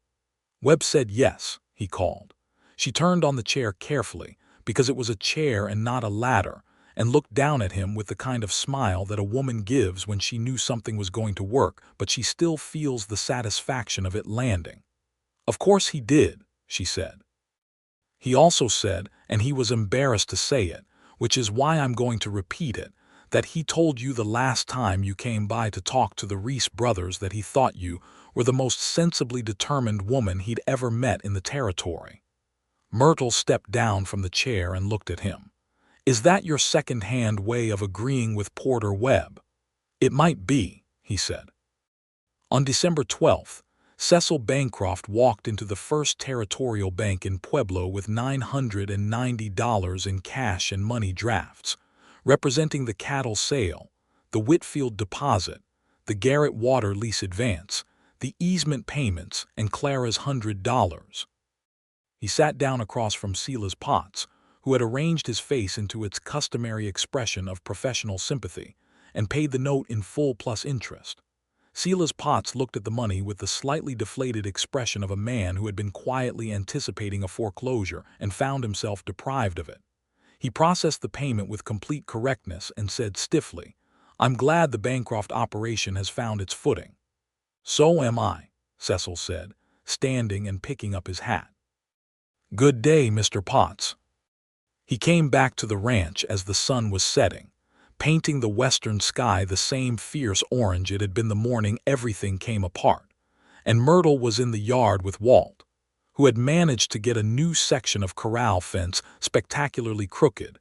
"Webb said yes," he called. She turned on the chair carefully, because it was a chair and not a ladder, and looked down at him with the kind of smile that a woman gives when she knew something was going to work, but she still feels the satisfaction of it landing. "Of course he did," she said. "He also said, and he was embarrassed to say it, which is why I'm going to repeat it, that he told you the last time you came by to talk to the Reese brothers that he thought you were the most sensibly determined woman he'd ever met in the territory." Myrtle stepped down from the chair and looked at him. "Is that your second-hand way of agreeing with Porter-Webb?" "It might be," he said. On December 12th, Cecil Bancroft walked into the First Territorial Bank in Pueblo with $990 in cash and money drafts, representing the cattle sale, the Whitfield deposit, the Garrett water lease advance, the easement payments, and Clara's $100. He sat down across from Silas Potts, who had arranged his face into its customary expression of professional sympathy, and paid the note in full plus interest. Silas Potts looked at the money with the slightly deflated expression of a man who had been quietly anticipating a foreclosure and found himself deprived of it. He processed the payment with complete correctness and said stiffly, "I'm glad the Bancroft operation has found its footing." "So am I," Cecil said, standing and picking up his hat. "Good day, Mr. Potts." He came back to the ranch as the sun was setting, painting the western sky the same fierce orange it had been the morning everything came apart, and Myrtle was in the yard with Walt, who had managed to get a new section of corral fence spectacularly crooked,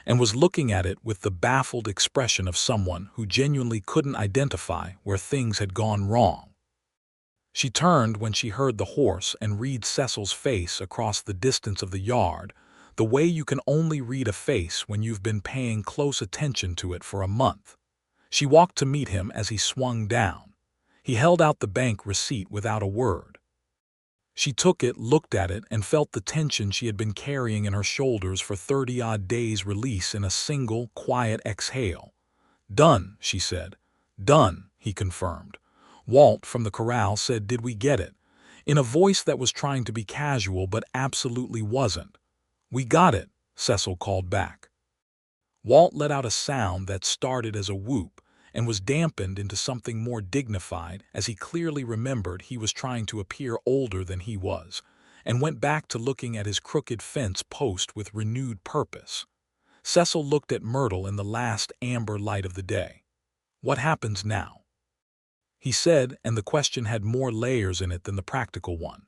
and was looking at it with the baffled expression of someone who genuinely couldn't identify where things had gone wrong. She turned when she heard the horse and read Cecil's face across the distance of the yard, the way you can only read a face when you've been paying close attention to it for a month. She walked to meet him as he swung down. He held out the bank receipt without a word. She took it, looked at it, and felt the tension she had been carrying in her shoulders for 30-odd days release in a single, quiet exhale. "Done," she said. "Done," he confirmed. Walt from the corral said, "Did we get it?" in a voice that was trying to be casual but absolutely wasn't. "We got it," Cecil called back. Walt let out a sound that started as a whoop and was dampened into something more dignified as he clearly remembered he was trying to appear older than he was, and went back to looking at his crooked fence post with renewed purpose. Cecil looked at Myrtle in the last amber light of the day. "What happens now?" he said, and the question had more layers in it than the practical one.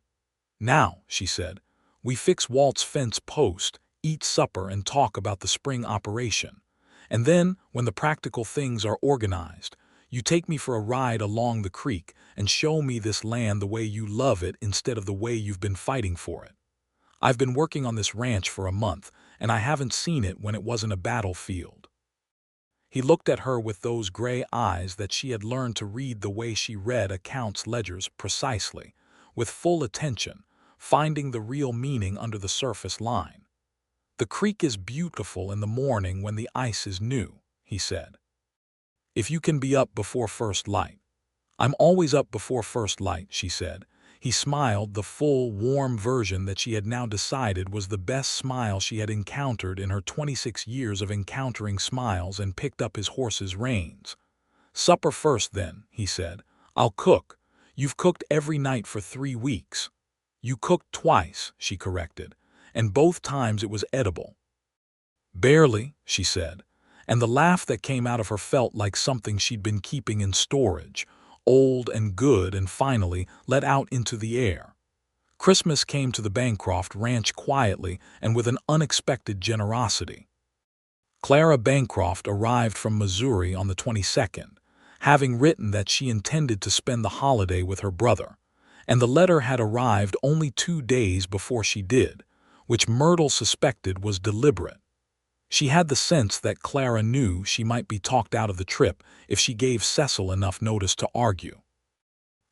"Now," she said, "we fix Walt's fence post, eat supper, and talk about the spring operation. And then, when the practical things are organized, you take me for a ride along the creek and show me this land the way you love it instead of the way you've been fighting for it. I've been working on this ranch for a month, and I haven't seen it when it wasn't a battlefield. He looked at her with those gray eyes that she had learned to read the way she read accounts ledgers precisely, with full attention, finding the real meaning under the surface line. The creek is beautiful in the morning when the ice is new, he said. If you can be up before first light. I'm always up before first light, she said. He smiled, the full, warm version that she had now decided was the best smile she had encountered in her 26 years of encountering smiles, and picked up his horse's reins. Supper first, then, he said. I'll cook. You've cooked every night for 3 weeks. You cooked twice, she corrected, and both times it was edible. Barely, she said, and the laugh that came out of her felt like something she'd been keeping in storage, old and good, and finally let out into the air. Christmas came to the Bancroft ranch quietly and with an unexpected generosity. Clara Bancroft arrived from Missouri on the 22nd, having written that she intended to spend the holiday with her brother, and the letter had arrived only 2 days before she did, which Myrtle suspected was deliberate. She had the sense that Clara knew she might be talked out of the trip if she gave Cecil enough notice to argue.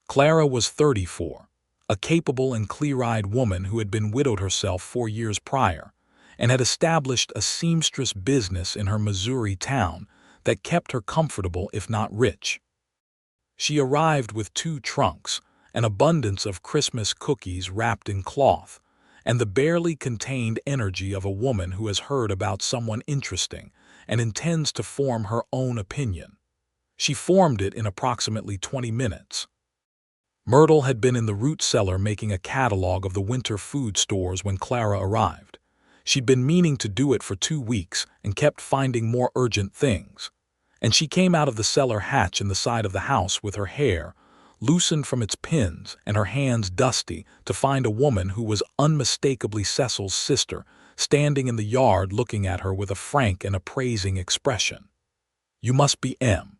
Clara was 34, a capable and clear-eyed woman who had been widowed herself 4 years prior, and had established a seamstress business in her Missouri town that kept her comfortable if not rich. She arrived with 2 trunks, an abundance of Christmas cookies wrapped in cloth, and the barely contained energy of a woman who has heard about someone interesting and intends to form her own opinion. She formed it in approximately 20 minutes. Myrtle had been in the root cellar making a catalog of the winter food stores when Clara arrived. She'd been meaning to do it for 2 weeks and kept finding more urgent things. And she came out of the cellar hatch in the side of the house with her hair loosened from its pins and her hands dusty, to find a woman who was unmistakably Cecil's sister standing in the yard looking at her with a frank and appraising expression. "You must be M.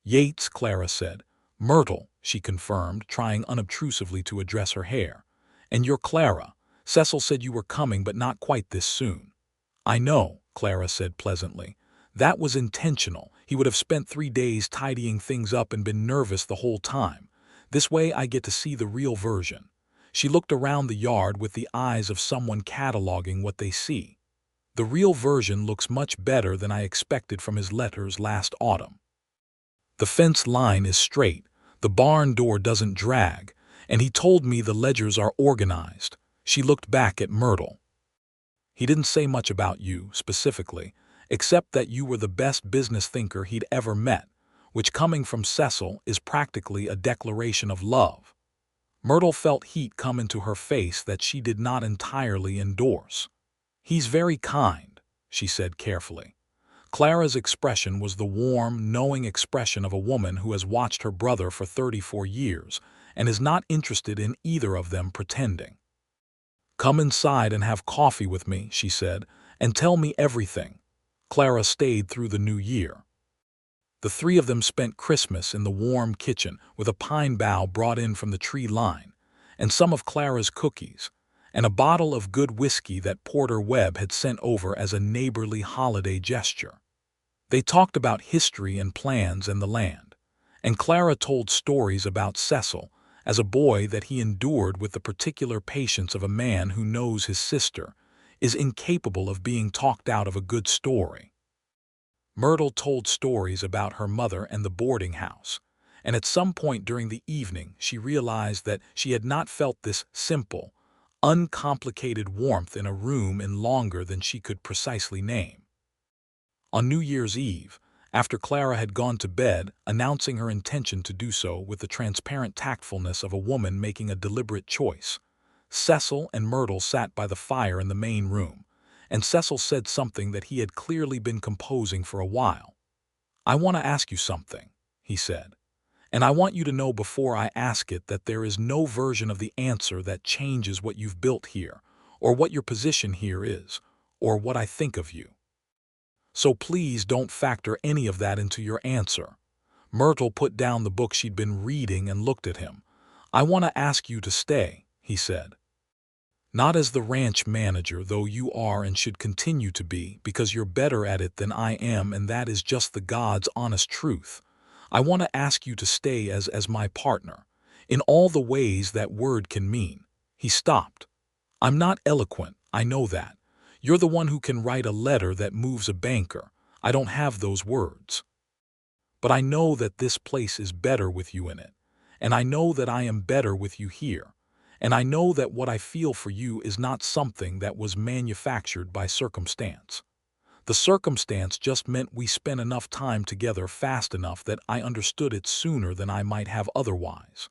Yates," Clara said. "Myrtle," she confirmed, trying unobtrusively to address her hair. "And you're Clara. Cecil said you were coming, but not quite this soon." "I know," Clara said pleasantly. "That was intentional. He would have spent 3 days tidying things up and been nervous the whole time. This way I get to see the real version." She looked around the yard with the eyes of someone cataloging what they see. "The real version looks much better than I expected from his letters last autumn. The fence line is straight, the barn door doesn't drag, and he told me the ledgers are organized." She looked back at Myrtle. "He didn't say much about you, specifically, except that you were the best business thinker he'd ever met, which, coming from Cecil, is practically a declaration of love." Myrtle felt heat come into her face that she did not entirely endorse. "He's very kind," she said carefully. Clara's expression was the warm, knowing expression of a woman who has watched her brother for 34 years and is not interested in either of them pretending. "Come inside and have coffee with me," she said, "and tell me everything." Clara stayed through the new year. The 3 of them spent Christmas in the warm kitchen with a pine bough brought in from the tree line, and some of Clara's cookies, and a bottle of good whiskey that Porter Webb had sent over as a neighborly holiday gesture. They talked about history and plans and the land, and Clara told stories about Cecil as a boy that he endured with the particular patience of a man who knows his sister is incapable of being talked out of a good story. Myrtle told stories about her mother and the boarding house, and at some point during the evening she realized that she had not felt this simple, uncomplicated warmth in a room in longer than she could precisely name. On New Year's Eve, after Clara had gone to bed, announcing her intention to do so with the transparent tactfulness of a woman making a deliberate choice, Cecil and Myrtle sat by the fire in the main room, and Cecil said something that he had clearly been composing for a while. "I want to ask you something," he said, "and I want you to know before I ask it that there is no version of the answer that changes what you've built here, or what your position here is, or what I think of you." So please don't factor any of that into your answer." Myrtle put down the book she'd been reading and looked at him. "I want to ask you to stay," he said. "Not as the ranch manager, though you are and should continue to be, because you're better at it than I am, and that is just the God's honest truth. I want to ask you to stay as my partner, in all the ways that word can mean." He stopped. "I'm not eloquent, I know that. You're the one who can write a letter that moves a banker. I don't have those words. But I know that this place is better with you in it, and I know that I am better with you here. And I know that what I feel for you is not something that was manufactured by circumstance. The circumstance just meant we spent enough time together fast enough that I understood it sooner than I might have otherwise."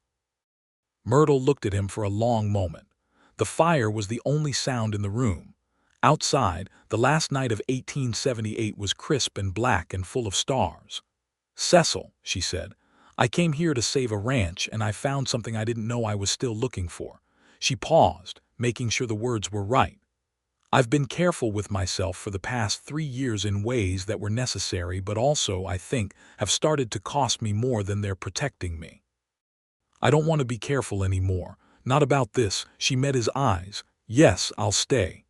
Myrtle looked at him for a long moment. The fire was the only sound in the room. Outside, the last night of 1878 was crisp and black and full of stars. "Cecil," she said, "I came here to save a ranch, and I found something I didn't know I was still looking for." She paused, making sure the words were right. "I've been careful with myself for the past 3 years in ways that were necessary but also, I think, have started to cost me more than they're protecting me. I don't want to be careful anymore. Not about this." She met his eyes. "Yes, I'll stay."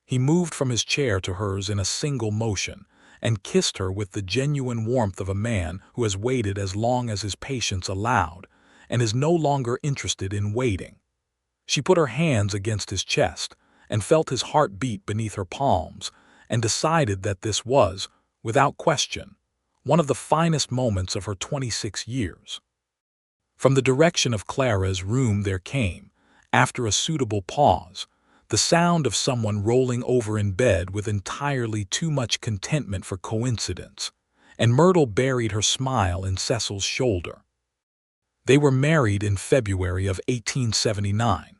He moved from his chair to hers in a single motion, and kissed her with the genuine warmth of a man who has waited as long as his patience allowed, and is no longer interested in waiting. She put her hands against his chest, and felt his heart beat beneath her palms, and decided that this was, without question, one of the finest moments of her 26 years. From the direction of Clara's room there came, after a suitable pause, the sound of someone rolling over in bed with entirely too much contentment for coincidence, and Myrtle buried her smile in Cecil's shoulder. They were married in February of 1879,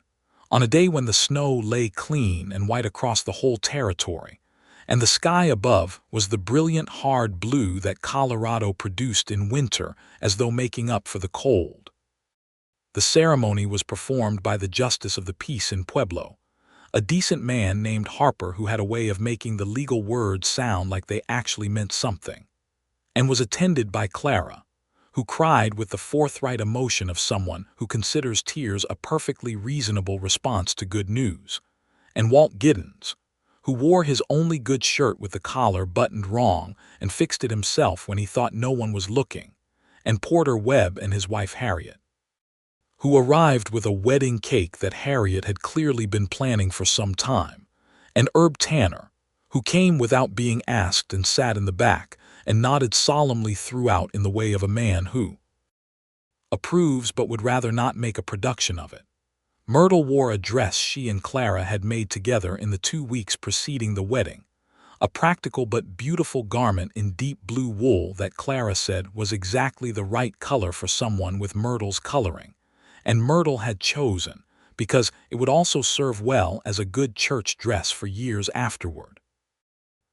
on a day when the snow lay clean and white across the whole territory, and the sky above was the brilliant hard blue that Colorado produced in winter as though making up for the cold. The ceremony was performed by the justice of the peace in Pueblo, a decent man named Harper who had a way of making the legal words sound like they actually meant something, and was attended by Clara, who cried with the forthright emotion of someone who considers tears a perfectly reasonable response to good news, and Walt Giddens, who wore his only good shirt with the collar buttoned wrong and fixed it himself when he thought no one was looking, and Porter Webb and his wife Harriet, who arrived with a wedding cake that Harriet had clearly been planning for some time, and Herb Tanner, who came without being asked and sat in the back and nodded solemnly throughout in the way of a man who approves but would rather not make a production of it. Myrtle wore a dress she and Clara had made together in the 2 weeks preceding the wedding, a practical but beautiful garment in deep blue wool that Clara said was exactly the right color for someone with Myrtle's coloring, and Myrtle had chosen because it would also serve well as a good church dress for years afterward.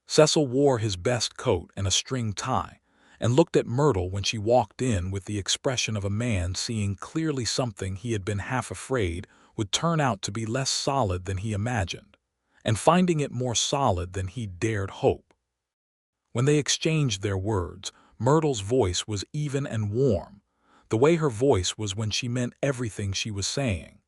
Cecil wore his best coat and a string tie, and looked at Myrtle when she walked in with the expression of a man seeing clearly something he had been half afraid would turn out to be less solid than he imagined, and finding it more solid than he dared hope. When they exchanged their words, Myrtle's voice was even and warm, the way her voice was when she meant everything she was saying.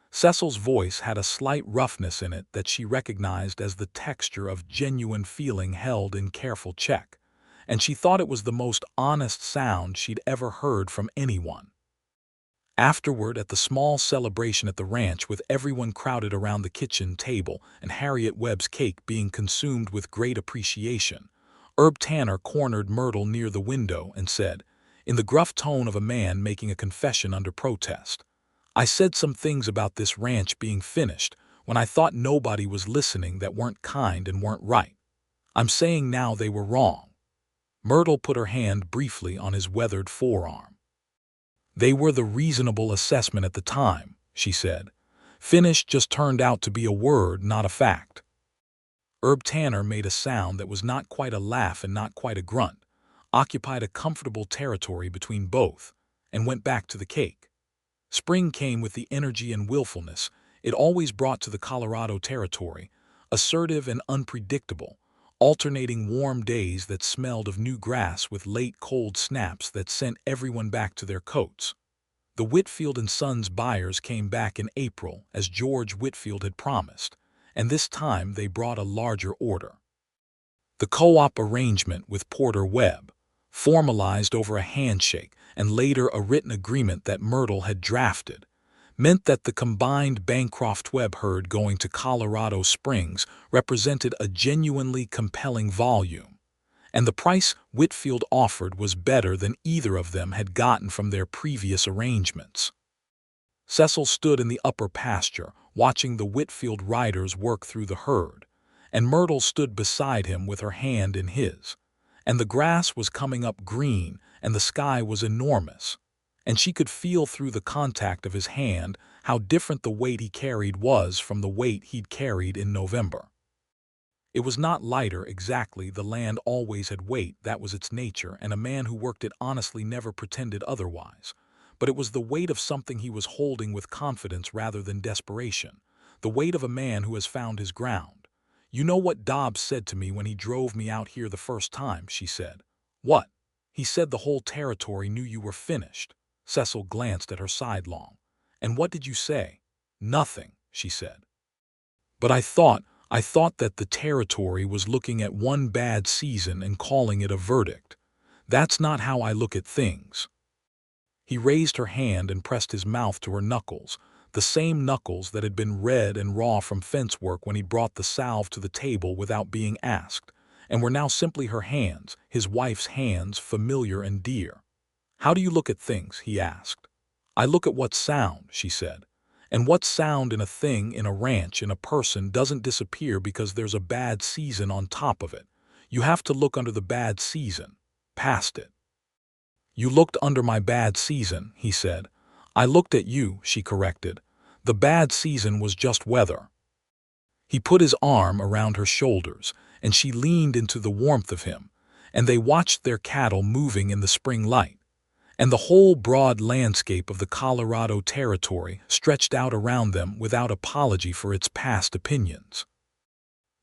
Cecil's voice had a slight roughness in it that she recognized as the texture of genuine feeling held in careful check, and she thought it was the most honest sound she'd ever heard from anyone. Afterward, at the small celebration at the ranch with everyone crowded around the kitchen table and Harriet Webb's cake being consumed with great appreciation, Herb Tanner cornered Myrtle near the window and said, in the gruff tone of a man making a confession under protest, "I said some things about this ranch being finished when I thought nobody was listening that weren't kind and weren't right. I'm saying now they were wrong." Myrtle put her hand briefly on his weathered forearm. "They were the reasonable assessment at the time," she said. "Finished just turned out to be a word, not a fact." Herb Tanner made a sound that was not quite a laugh and not quite a grunt, occupied a comfortable territory between both, and went back to the cake. Spring came with the energy and willfulness it always brought to the Colorado territory, assertive and unpredictable, alternating warm days that smelled of new grass with late cold snaps that sent everyone back to their coats. The Whitfield and Sons buyers came back in April, as George Whitfield had promised, and this time they brought a larger order. The co-op arrangement with Porter Webb, formalized over a handshake and later a written agreement that Myrtle had drafted, meant that the combined Bancroft-Webb herd going to Colorado Springs represented a genuinely compelling volume, and the price Whitfield offered was better than either of them had gotten from their previous arrangements. Cecil stood in the upper pasture, watching the Whitfield riders work through the herd, and Myrtle stood beside him with her hand in his, and the grass was coming up green and the sky was enormous, and she could feel through the contact of his hand how different the weight he carried was from the weight he'd carried in November. It was not lighter exactly, the land always had weight, that was its nature, and a man who worked it honestly never pretended otherwise. But it was the weight of something he was holding with confidence rather than desperation, the weight of a man who has found his ground. "You know what Dobbs said to me when he drove me out here the first time," she said. "What?" "He said the whole territory knew you were finished." Cecil glanced at her sidelong. "And what did you say?" "Nothing," she said. "But I thought that the territory was looking at one bad season and calling it a verdict. That's not how I look at things." He raised her hand and pressed his mouth to her knuckles, the same knuckles that had been red and raw from fence work when he brought the salve to the table without being asked, and were now simply her hands, his wife's hands, familiar and dear. "How do you look at things?" he asked. "I look at what's sound," she said. "And what's sound in a thing, in a ranch, in a person, doesn't disappear because there's a bad season on top of it. You have to look under the bad season, past it." "You looked under my bad season," he said. "I looked at you," she corrected. "The bad season was just weather." He put his arm around her shoulders, and she leaned into the warmth of him, and they watched their cattle moving in the spring light, and the whole broad landscape of the Colorado Territory stretched out around them without apology for its past opinions.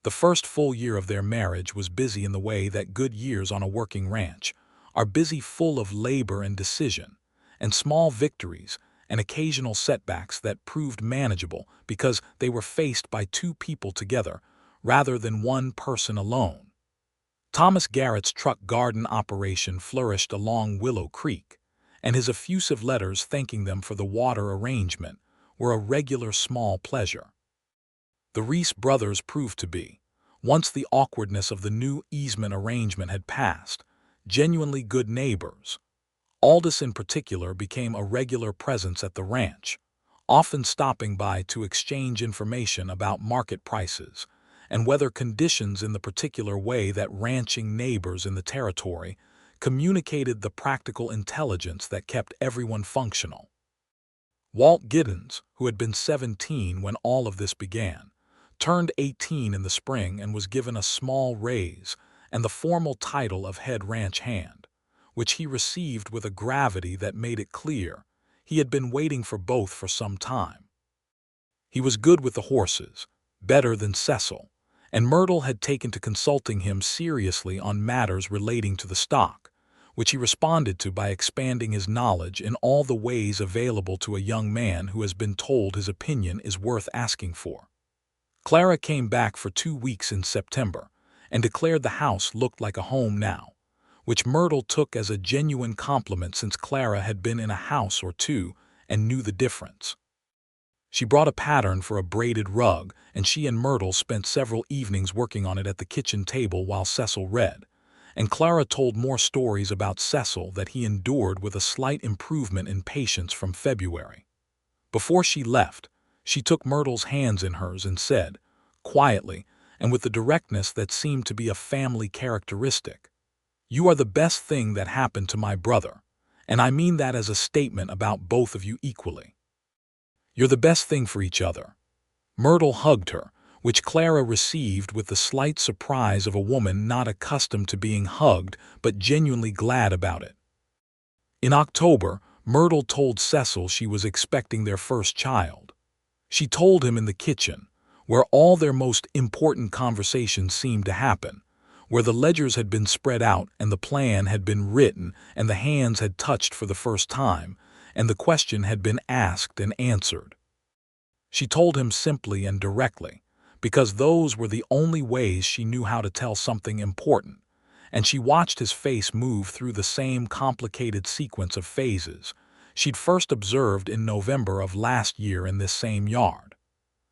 The first full year of their marriage was busy in the way that good years on a working ranch are busy, full of labor and decision, and small victories and occasional setbacks that proved manageable because they were faced by two people together rather than one person alone. Thomas Garrett's truck garden operation flourished along Willow Creek, and his effusive letters thanking them for the water arrangement were a regular small pleasure. The Reese brothers proved to be, once the awkwardness of the new easement arrangement had passed, genuinely good neighbors. Aldous in particular became a regular presence at the ranch, often stopping by to exchange information about market prices and weather conditions in the particular way that ranching neighbors in the territory communicated the practical intelligence that kept everyone functional. Walt Giddens, who had been 17 when all of this began, turned 18 in the spring and was given a small raise and the formal title of head ranch hand, which he received with a gravity that made it clear he had been waiting for both for some time. He was good with the horses, better than Cecil, and Myrtle had taken to consulting him seriously on matters relating to the stock, which he responded to by expanding his knowledge in all the ways available to a young man who has been told his opinion is worth asking for. Clara came back for 2 weeks in September and declared the house looked like a home now, which Myrtle took as a genuine compliment since Clara had been in a house or two and knew the difference. She brought a pattern for a braided rug, and she and Myrtle spent several evenings working on it at the kitchen table while Cecil read, and Clara told more stories about Cecil that he endured with a slight improvement in patience from February. Before she left, she took Myrtle's hands in hers and said, quietly and with the directness that seemed to be a family characteristic, "You are the best thing that happened to my brother, and I mean that as a statement about both of you equally. You're the best thing for each other." Myrtle hugged her, which Clara received with the slight surprise of a woman not accustomed to being hugged but genuinely glad about it. In October, Myrtle told Cecil she was expecting their first child. She told him in the kitchen, where all their most important conversations seemed to happen, where the ledgers had been spread out and the plan had been written and the hands had touched for the first time, and the question had been asked and answered. She told him simply and directly, because those were the only ways she knew how to tell something important, and she watched his face move through the same complicated sequence of phases she'd first observed in November of last year in this same yard.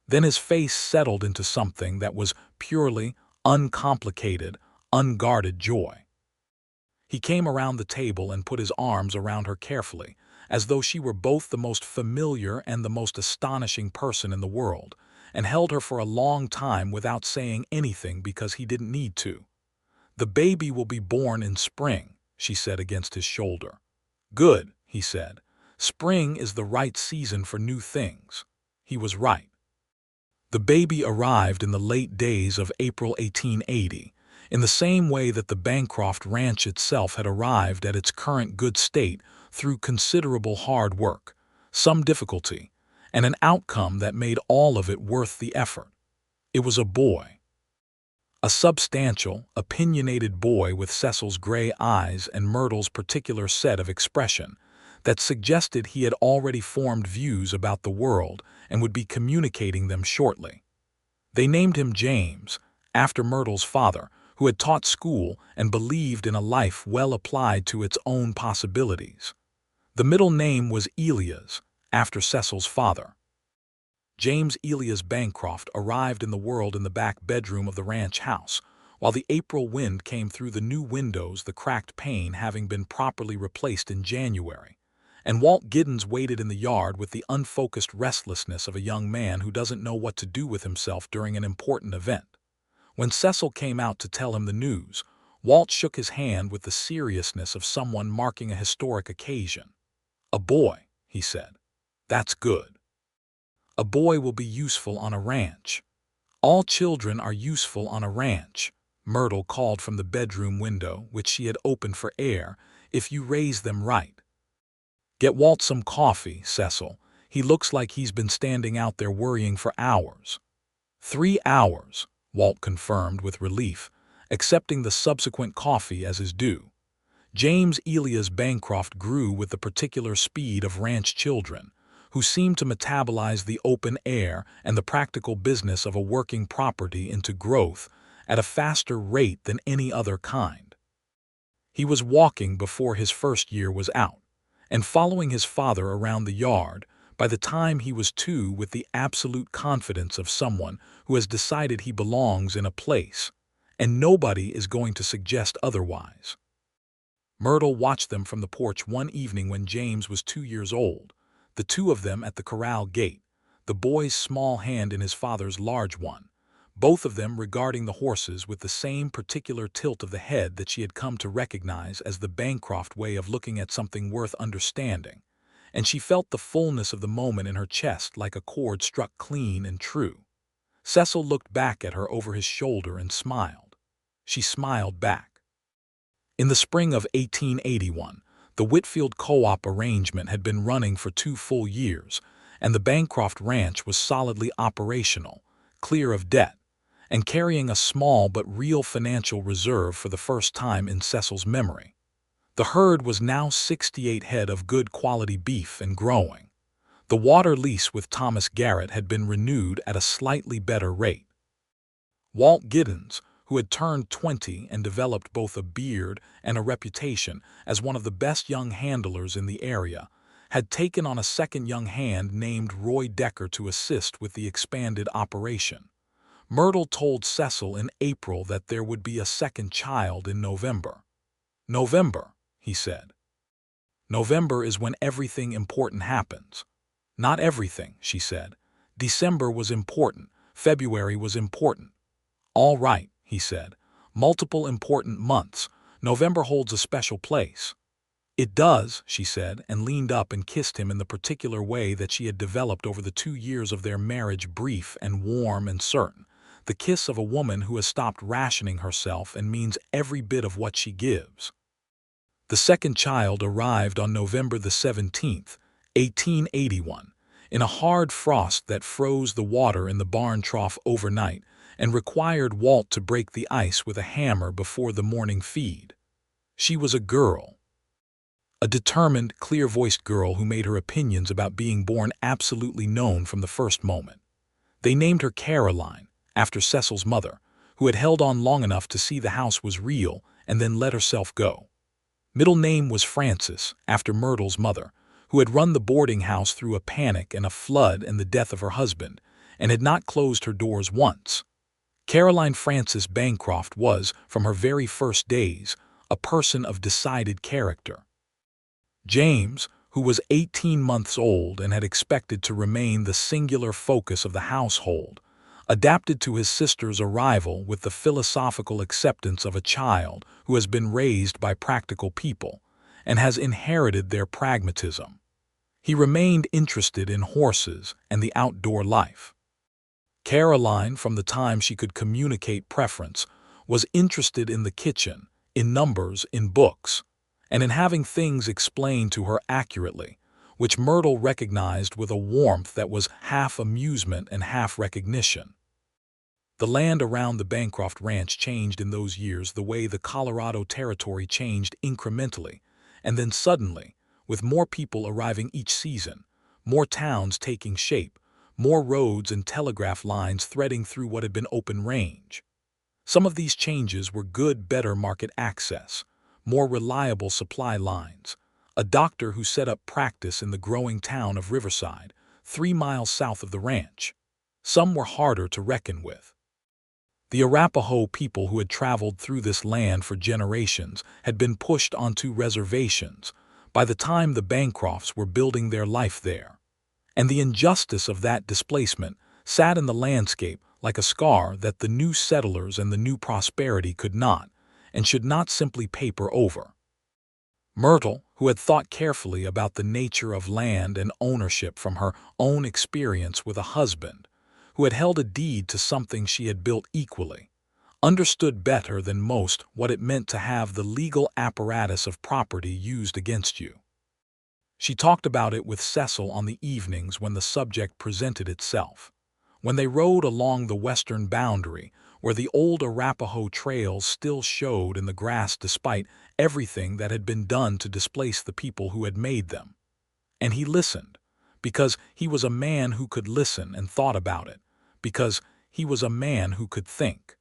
Then his face settled into something that was purely, uncomplicated, unguarded joy. He came around the table and put his arms around her carefully, as though she were both the most familiar and the most astonishing person in the world, and held her for a long time without saying anything because he didn't need to. "The baby will be born in spring," she said against his shoulder. "Good," he said. "Spring is the right season for new things." He was right. The baby arrived in the late days of April 1880, in the same way that the Bancroft Ranch itself had arrived at its current good state through considerable hard work, some difficulty, and an outcome that made all of it worth the effort. It was a boy. A substantial, opinionated boy with Cecil's gray eyes and Myrtle's particular set of expression that suggested he had already formed views about the world and would be communicating them shortly. They named him James, after Myrtle's father, who had taught school and believed in a life well applied to its own possibilities. The middle name was Elias, after Cecil's father. James Elias Bancroft arrived in the world in the back bedroom of the ranch house, while the April wind came through the new windows, the cracked pane having been properly replaced in January, and Walt Giddens waited in the yard with the unfocused restlessness of a young man who doesn't know what to do with himself during an important event. When Cecil came out to tell him the news, Walt shook his hand with the seriousness of someone marking a historic occasion. "A boy," he said. "That's good. A boy will be useful on a ranch." "All children are useful on a ranch," Myrtle called from the bedroom window, which she had opened for air, "if you raise them right." "Get Walt some coffee, Cecil. He looks like he's been standing out there worrying for hours." 3 hours, Walt confirmed with relief, accepting the subsequent coffee as his due. James Elias Bancroft grew with the particular speed of ranch children, who seemed to metabolize the open air and the practical business of a working property into growth at a faster rate than any other kind. He was walking before his first year was out, and following his father around the yard by the time he was 2 with the absolute confidence of someone who has decided he belongs in a place, and nobody is going to suggest otherwise. Myrtle watched them from the porch one evening when James was 2 years old, the two of them at the corral gate, the boy's small hand in his father's large one, both of them regarding the horses with the same particular tilt of the head that she had come to recognize as the Bancroft way of looking at something worth understanding, and she felt the fullness of the moment in her chest like a chord struck clean and true. Cecil looked back at her over his shoulder and smiled. She smiled back. In the spring of 1881, the Whitfield Co-op arrangement had been running for 2 full years, and the Bancroft Ranch was solidly operational, clear of debt, and carrying a small but real financial reserve for the first time in Cecil's memory. The herd was now 68 head of good quality beef and growing. The water lease with Thomas Garrett had been renewed at a slightly better rate. Walt Giddens, who had turned 20 and developed both a beard and a reputation as one of the best young handlers in the area, had taken on a second young hand named Roy Decker to assist with the expanded operation. Myrtle told Cecil in April that there would be a second child in November. "November," he said. "November is when everything important happens." "Not everything," she said. "December was important. February was important." "All right," he said. "Multiple important months. November holds a special place." "It does," she said, and leaned up and kissed him in the particular way that she had developed over the 2 years of their marriage, brief and warm and certain, the kiss of a woman who has stopped rationing herself and means every bit of what she gives. The second child arrived on November the 17th, 1881, in a hard frost that froze the water in the barn trough overnight and required Walt to break the ice with a hammer before the morning feed. She was a girl. A determined, clear-voiced girl who made her opinions about being born absolutely known from the first moment. They named her Caroline, after Cecil's mother, who had held on long enough to see the house was real and then let herself go. Middle name was Frances, after Myrtle's mother, who had run the boarding house through a panic and a flood and the death of her husband, and had not closed her doors once. Caroline Frances Bancroft was, from her very first days, a person of decided character. James, who was 18 months old and had expected to remain the singular focus of the household, adapted to his sister's arrival with the philosophical acceptance of a child who has been raised by practical people and has inherited their pragmatism. He remained interested in horses and the outdoor life. Caroline, from the time she could communicate preference, was interested in the kitchen, in numbers, in books, and in having things explained to her accurately, which Myrtle recognized with a warmth that was half amusement and half recognition. The land around the Bancroft Ranch changed in those years the way the Colorado Territory changed incrementally, and then suddenly, with more people arriving each season, more towns taking shape, more roads and telegraph lines threading through what had been open range. Some of these changes were good, better market access, more reliable supply lines, a doctor who set up practice in the growing town of Riverside, 3 miles south of the ranch. Some were harder to reckon with. The Arapaho people who had traveled through this land for generations had been pushed onto reservations by the time the Bancrofts were building their life there. And the injustice of that displacement sat in the landscape like a scar that the new settlers and the new prosperity could not and should not simply paper over. Myrtle, who had thought carefully about the nature of land and ownership from her own experience with a husband, who had held a deed to something she had built equally, understood better than most what it meant to have the legal apparatus of property used against you. She talked about it with Cecil on the evenings when the subject presented itself, when they rode along the western boundary where the old Arapaho trails still showed in the grass despite everything that had been done to displace the people who had made them. And he listened, because he was a man who could listen and thought about it, because he was a man who could think.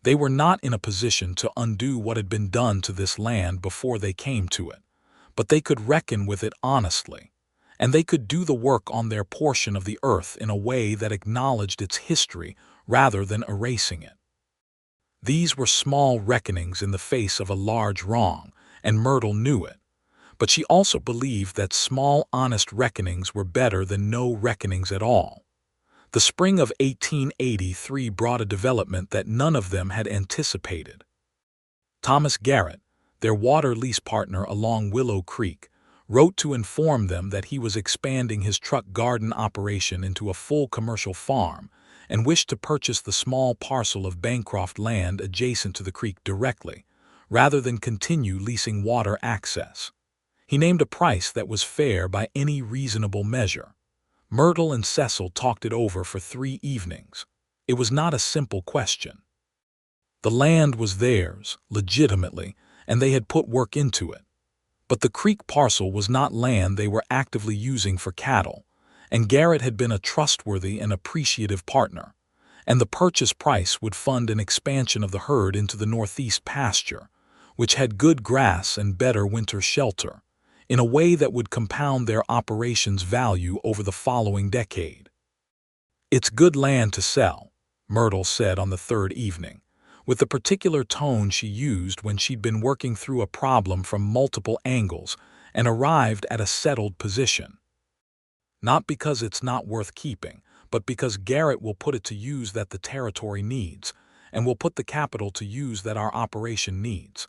They were not in a position to undo what had been done to this land before they came to it, but they could reckon with it honestly, and they could do the work on their portion of the earth in a way that acknowledged its history rather than erasing it. These were small reckonings in the face of a large wrong, and Myrtle knew it, but she also believed that small, honest reckonings were better than no reckonings at all. The spring of 1883 brought a development that none of them had anticipated. Thomas Garrett, their water lease partner along Willow Creek, wrote to inform them that he was expanding his truck garden operation into a full commercial farm and wished to purchase the small parcel of Bancroft land adjacent to the creek directly, rather than continue leasing water access. He named a price that was fair by any reasonable measure. Myrtle and Cecil talked it over for 3 evenings. It was not a simple question. The land was theirs, legitimately, and they had put work into it. But the creek parcel was not land they were actively using for cattle, and Garrett had been a trustworthy and appreciative partner, and the purchase price would fund an expansion of the herd into the northeast pasture, which had good grass and better winter shelter, in a way that would compound their operation's value over the following decade. "It's good land to sell," Myrtle said on the 3rd evening, with the particular tone she used when she'd been working through a problem from multiple angles and arrived at a settled position. "Not because it's not worth keeping, but because Garrett will put it to use that the territory needs, and will put the capital to use that our operation needs.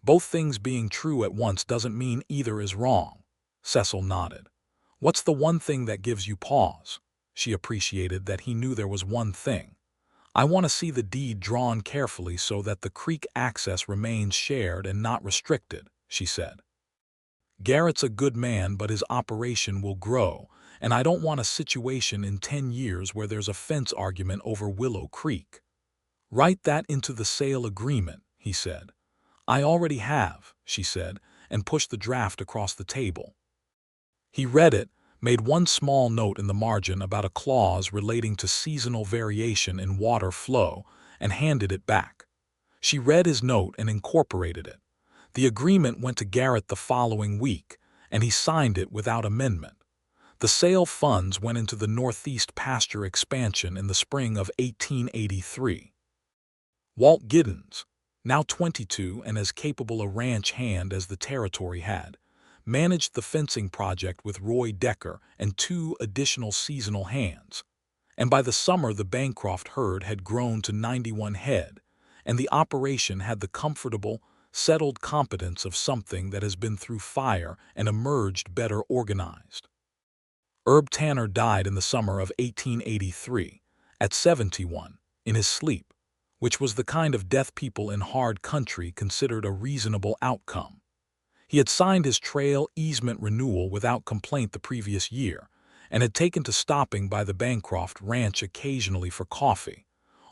Both things being true at once doesn't mean either is wrong." Cecil nodded. "What's the one thing that gives you pause?" She appreciated that he knew there was one thing. "I want to see the deed drawn carefully so that the creek access remains shared and not restricted," she said. "Garrett's a good man, but his operation will grow, and I don't want a situation in 10 years where there's a fence argument over Willow Creek. Write that into the sale agreement, he said. I already have, she said, and pushed the draft across the table. He read it, made one small note in the margin about a clause relating to seasonal variation in water flow, and handed it back. She read his note and incorporated it. The agreement went to Garrett the following week, and he signed it without amendment. The sale funds went into the Northeast pasture expansion in the spring of 1883. Walt Giddens, now 22 and as capable a ranch hand as the territory had, managed the fencing project with Roy Decker and 2 additional seasonal hands. And by the summer the Bancroft herd had grown to 91 head, and the operation had the comfortable, settled competence of something that has been through fire and emerged better organized. Herb Tanner died in the summer of 1883, at 71, in his sleep, which was the kind of death people in hard country considered a reasonable outcome. He had signed his trail easement renewal without complaint the previous year, and had taken to stopping by the Bancroft ranch occasionally for coffee,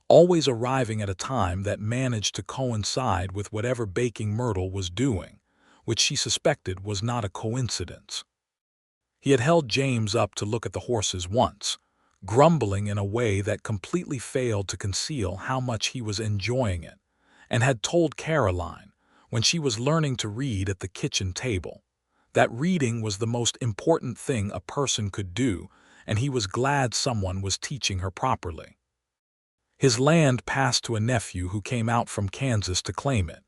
always arriving at a time that managed to coincide with whatever baking Myrtle was doing, which she suspected was not a coincidence. He had held James up to look at the horses once, grumbling in a way that completely failed to conceal how much he was enjoying it, and had told Caroline, when she was learning to read at the kitchen table, that reading was the most important thing a person could do, and he was glad someone was teaching her properly. His land passed to a nephew who came out from Kansas to claim it,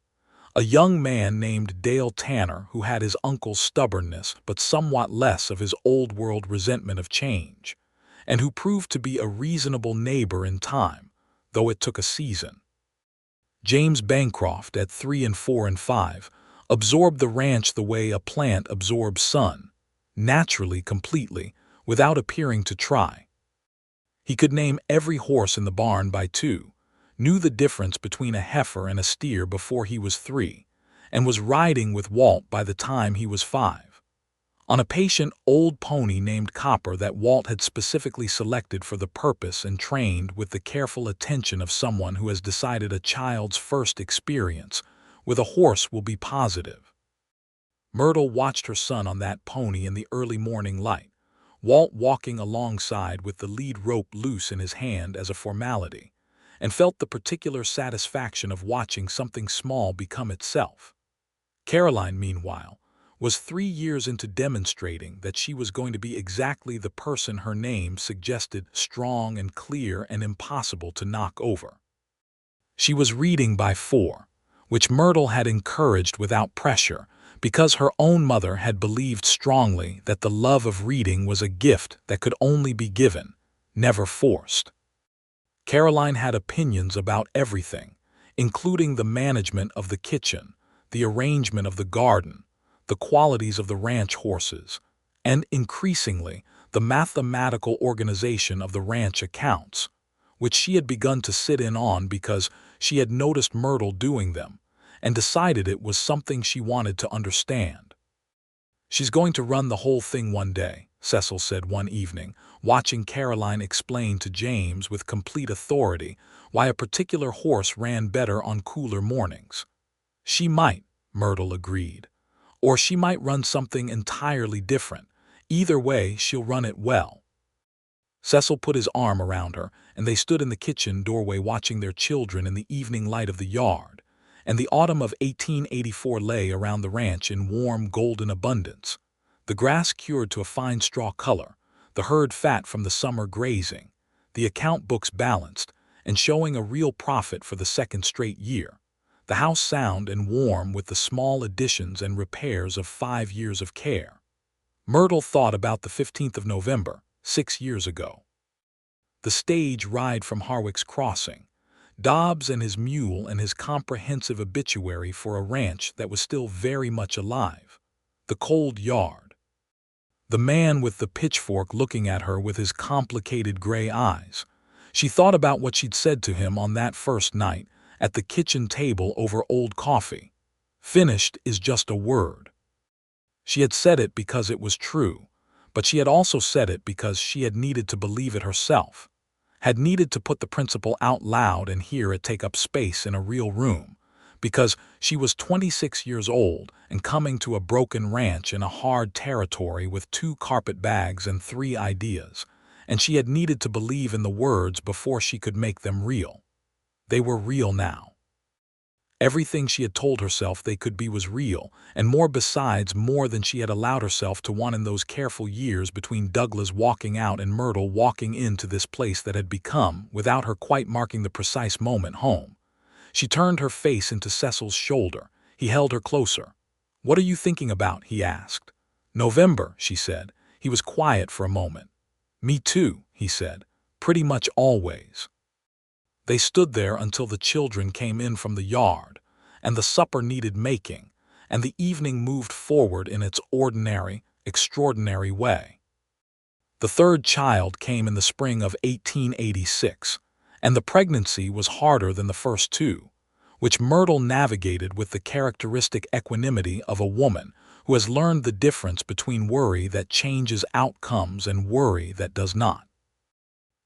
a young man named Dale Tanner who had his uncle's stubbornness but somewhat less of his old-world resentment of change, and who proved to be a reasonable neighbor in time, though it took a season. James Bancroft, at 3 and 4 and 5, absorbed the ranch the way a plant absorbs sun, naturally, completely, without appearing to try. He could name every horse in the barn by 2, knew the difference between a heifer and a steer before he was 3, and was riding with Walt by the time he was 5. On a patient old pony named Copper that Walt had specifically selected for the purpose and trained with the careful attention of someone who has decided a child's first experience with a horse will be positive. Myrtle watched her son on that pony in the early morning light, Walt walking alongside with the lead rope loose in his hand as a formality, and felt the particular satisfaction of watching something small become itself. Caroline, meanwhile, was 3 years into demonstrating that she was going to be exactly the person her name suggested, strong and clear and impossible to knock over. She was reading by 4, which Myrtle had encouraged without pressure, because her own mother had believed strongly that the love of reading was a gift that could only be given, never forced. Caroline had opinions about everything, including the management of the kitchen, the arrangement of the garden, the qualities of the ranch horses, and, increasingly, the mathematical organization of the ranch accounts, which she had begun to sit in on because she had noticed Myrtle doing them, and decided it was something she wanted to understand. "She's going to run the whole thing one day," Cecil said one evening, watching Caroline explain to James with complete authority why a particular horse ran better on cooler mornings. "She might," Myrtle agreed. "Or she might run something entirely different. Either way, she'll run it well." Cecil put his arm around her, and they stood in the kitchen doorway watching their children in the evening light of the yard, and the autumn of 1884 lay around the ranch in warm, golden abundance, the grass cured to a fine straw color, the herd fat from the summer grazing, the account books balanced, and showing a real profit for the second straight year, the house sound and warm with the small additions and repairs of 5 years of care. Myrtle thought about the 15th of November, 6 years ago. The stage ride from Harwick's Crossing, Dobbs and his mule and his comprehensive obituary for a ranch that was still very much alive, the cold yard, the man with the pitchfork looking at her with his complicated gray eyes. She thought about what she'd said to him on that first night at the kitchen table over old coffee. Finished is just a word. She had said it because it was true, But she had also said it because she had needed to believe it herself, had needed to put the principle out loud and hear it take up space in a real room, because she was 26 years old and coming to a broken ranch in a hard territory with 2 carpet bags and 3 ideas, and she had needed to believe in the words before she could make them real. They were real now. Everything she had told herself they could be was real, and more besides, more than she had allowed herself to want in those careful years between Douglas walking out and Myrtle walking into this place that had become, without her quite marking the precise moment, home. She turned her face into Cecil's shoulder. He held her closer. "What are you thinking about?" he asked. "November," she said. He was quiet for a moment. "Me too," he said. "Pretty much always." They stood there until the children came in from the yard, and the supper needed making, and the evening moved forward in its ordinary, extraordinary way. The 3rd child came in the spring of 1886, and the pregnancy was harder than the first 2, which Myrtle navigated with the characteristic equanimity of a woman who has learned the difference between worry that changes outcomes and worry that does not.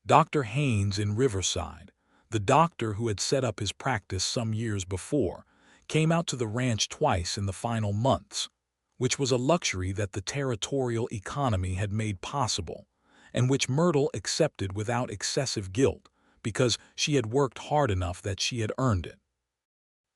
Dr. Haynes in Riverside, the doctor who had set up his practice some years before, came out to the ranch twice in the final months, which was a luxury that the territorial economy had made possible, and which Myrtle accepted without excessive guilt because she had worked hard enough that she had earned it.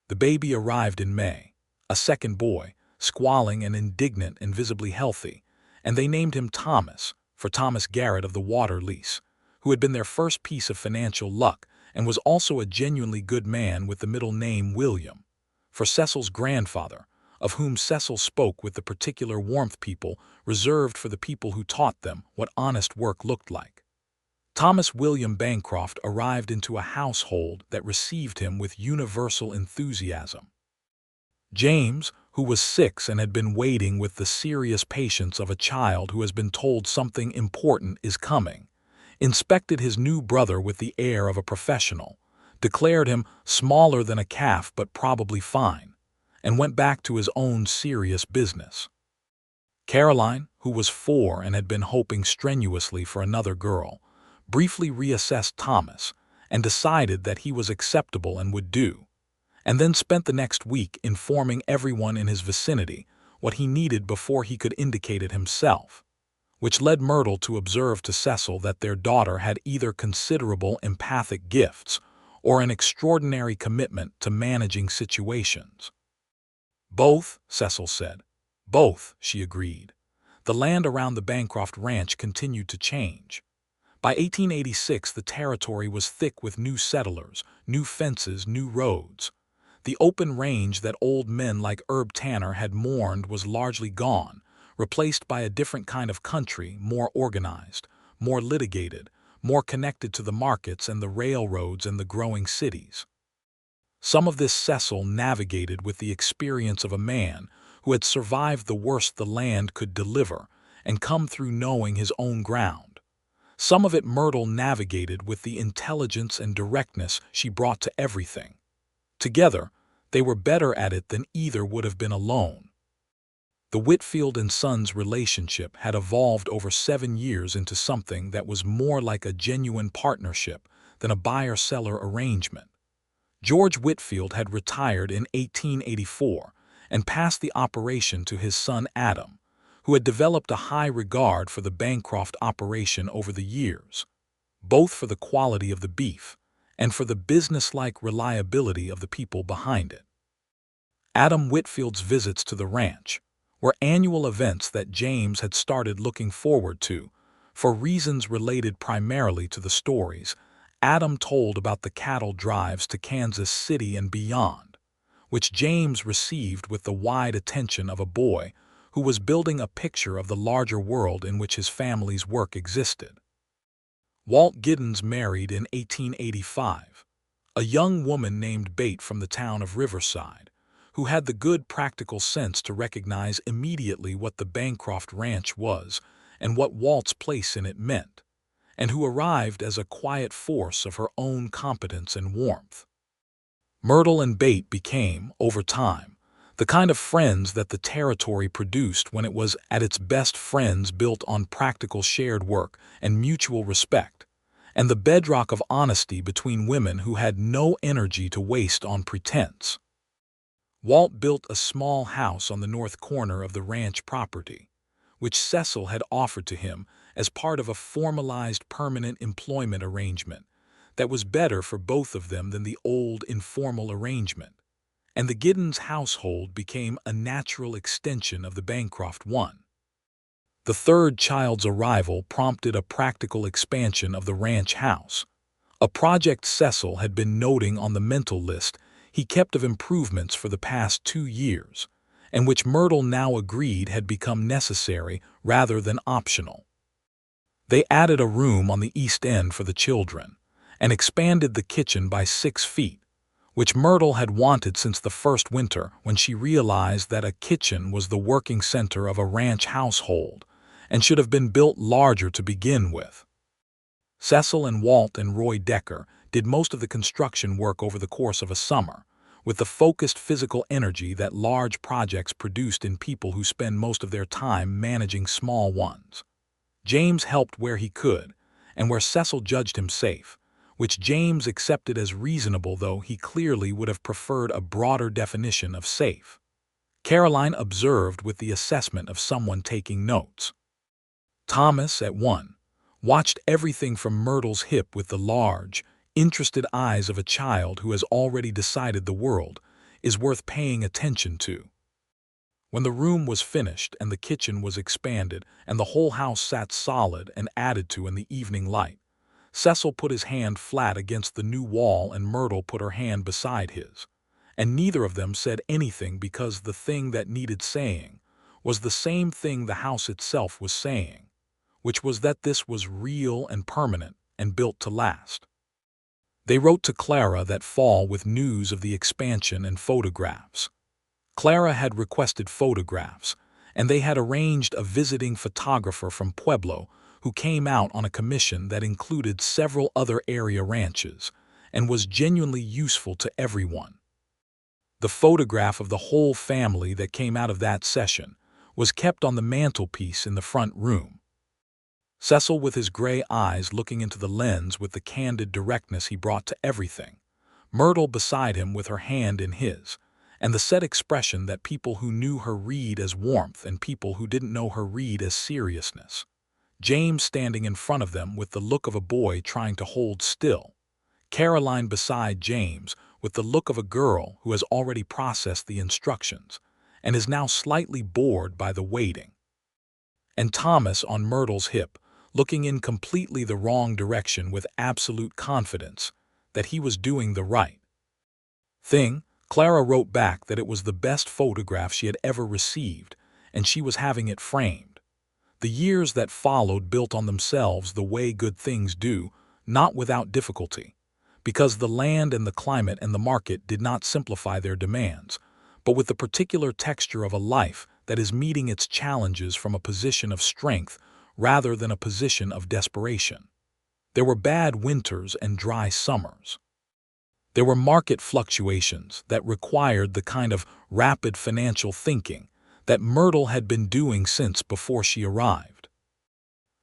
The baby arrived in May, a second boy, squalling and indignant and visibly healthy, and they named him Thomas, for Thomas Garrett of the water lease, who had been their first piece of financial luck and was also a genuinely good man with the middle name William, for Cecil's grandfather, of whom Cecil spoke with the particular warmth people reserved for the people who taught them what honest work looked like. Thomas William Bancroft arrived into a household that received him with universal enthusiasm. James, who was 6 and had been waiting with the serious patience of a child who has been told something important is coming, inspected his new brother with the air of a professional, declared him smaller than a calf but probably fine, and went back to his own serious business. Caroline, who was 4 and had been hoping strenuously for another girl, briefly reassessed Thomas and decided that he was acceptable and would do, and then spent the next week informing everyone in his vicinity what he needed before he could indicate it himself, which led Myrtle to observe to Cecil that their daughter had either considerable empathic gifts or an extraordinary commitment to managing situations. "Both," Cecil said. "Both," she agreed. The land around the Bancroft Ranch continued to change. By 1886, the territory was thick with new settlers, new fences, new roads. The open range that old men like Herb Tanner had mourned was largely gone, replaced by a different kind of country, more organized, more litigated, more connected to the markets and the railroads and the growing cities. Some of this Cecil navigated with the experience of a man who had survived the worst the land could deliver and come through knowing his own ground. Some of it Myrtle navigated with the intelligence and directness she brought to everything. Together, they were better at it than either would have been alone. The Whitfield and Sons relationship had evolved over 7 years into something that was more like a genuine partnership than a buyer-seller arrangement. George Whitfield had retired in 1884 and passed the operation to his son Adam, who had developed a high regard for the Bancroft operation over the years, both for the quality of the beef and for the businesslike reliability of the people behind it. Adam Whitfield's visits to the ranch were annual events that James had started looking forward to, for reasons related primarily to the stories Adam told about the cattle drives to Kansas City and beyond, which James received with the wide attention of a boy who was building a picture of the larger world in which his family's work existed. Walt Giddens married in 1885, a young woman named Bate from the town of Riverside, who had the good practical sense to recognize immediately what the Bancroft Ranch was and what Walt's place in it meant, and who arrived as a quiet force of her own competence and warmth. Myrtle and Bate became, over time, The kind of friends that the territory produced when it was at its best, friends built on practical shared work and mutual respect, and the bedrock of honesty between women who had no energy to waste on pretense. Walt built a small house on the north corner of the ranch property, which Cecil had offered to him as part of a formalized permanent employment arrangement that was better for both of them than the old informal arrangement, and the Giddens household became a natural extension of the Bancroft one. The third child's arrival prompted a practical expansion of the ranch house, a project Cecil had been noting on the mental list he kept of improvements for the past 2 years, and which Myrtle now agreed had become necessary rather than optional. They added a room on the east end for the children, and expanded the kitchen by 6 feet, which Myrtle had wanted since the first winter when she realized that a kitchen was the working center of a ranch household and should have been built larger to begin with. Cecil and Walt and Roy Decker did most of the construction work over the course of a summer, with the focused physical energy that large projects produced in people who spend most of their time managing small ones. James helped where he could, and where Cecil judged him safe, which James accepted as reasonable, though he clearly would have preferred a broader definition of safe. Caroline observed with the assessment of someone taking notes. Thomas, at one, watched everything from Myrtle's hip with the large, interested eyes of a child who has already decided the world is worth paying attention to. When the room was finished and the kitchen was expanded and the whole house sat solid and added to in the evening light, Cecil put his hand flat against the new wall and Myrtle put her hand beside his, and neither of them said anything because the thing that needed saying was the same thing the house itself was saying, which was that this was real and permanent and built to last. They wrote to Clara that fall with news of the expansion and photographs. Clara had requested photographs, and they had arranged a visiting photographer from Pueblo who came out on a commission that included several other area ranches and was genuinely useful to everyone. The photograph of the whole family that came out of that session was kept on the mantelpiece in the front room. Cecil, with his gray eyes looking into the lens with the candid directness he brought to everything, Myrtle beside him with her hand in his, and the set expression that people who knew her read as warmth and people who didn't know her read as seriousness. James standing in front of them with the look of a boy trying to hold still. Caroline beside James with the look of a girl who has already processed the instructions and is now slightly bored by the waiting. And Thomas on Myrtle's hip, looking in completely the wrong direction with absolute confidence that he was doing the right thing. Clara wrote back that it was the best photograph she had ever received, and she was having it framed. The years that followed built on themselves the way good things do, not without difficulty, because the land and the climate and the market did not simplify their demands, but with the particular texture of a life that is meeting its challenges from a position of strength rather than a position of desperation. There were bad winters and dry summers. There were market fluctuations that required the kind of rapid financial thinking that Myrtle had been doing since before she arrived.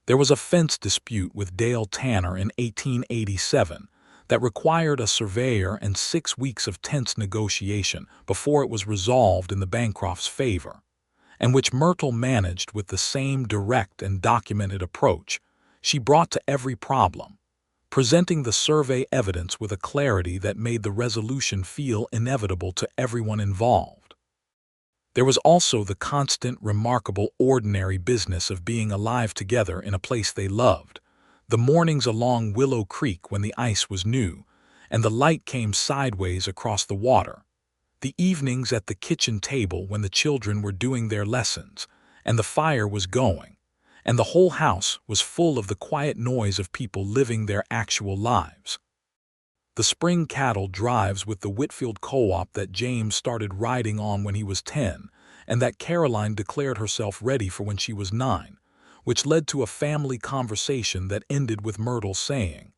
There was a fence dispute with Dale Tanner in 1887 that required a surveyor and 6 weeks of tense negotiation before it was resolved in the Bancroft's favor, and which Myrtle managed with the same direct and documented approach she brought to every problem, presenting the survey evidence with a clarity that made the resolution feel inevitable to everyone involved. There was also the constant, remarkable, ordinary business of being alive together in a place they loved, the mornings along Willow Creek when the ice was new and the light came sideways across the water, the evenings at the kitchen table when the children were doing their lessons and the fire was going, and the whole house was full of the quiet noise of people living their actual lives. The spring cattle drives with the Whitfield Co-op that James started riding on when he was 10, and that Caroline declared herself ready for when she was 9, which led to a family conversation that ended with Myrtle saying,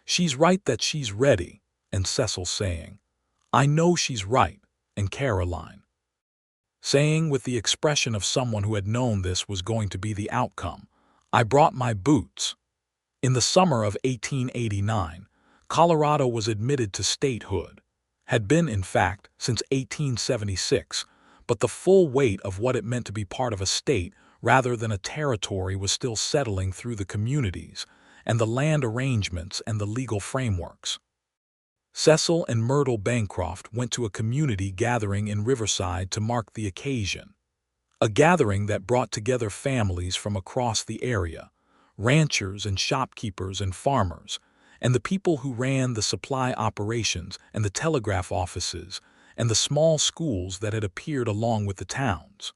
"She's right that she's ready," and Cecil saying, "I know she's right," and Caroline, saying with the expression of someone who had known this was going to be the outcome, "I brought my boots." In the summer of 1889, Colorado was admitted to statehood, had been, in fact, since 1876, but the full weight of what it meant to be part of a state rather than a territory was still settling through the communities and the land arrangements and the legal frameworks. Cecil and Myrtle Bancroft went to a community gathering in Riverside to mark the occasion, a gathering that brought together families from across the area, ranchers and shopkeepers and farmers, and the people who ran the supply operations and the telegraph offices and the small schools that had appeared along with the towns.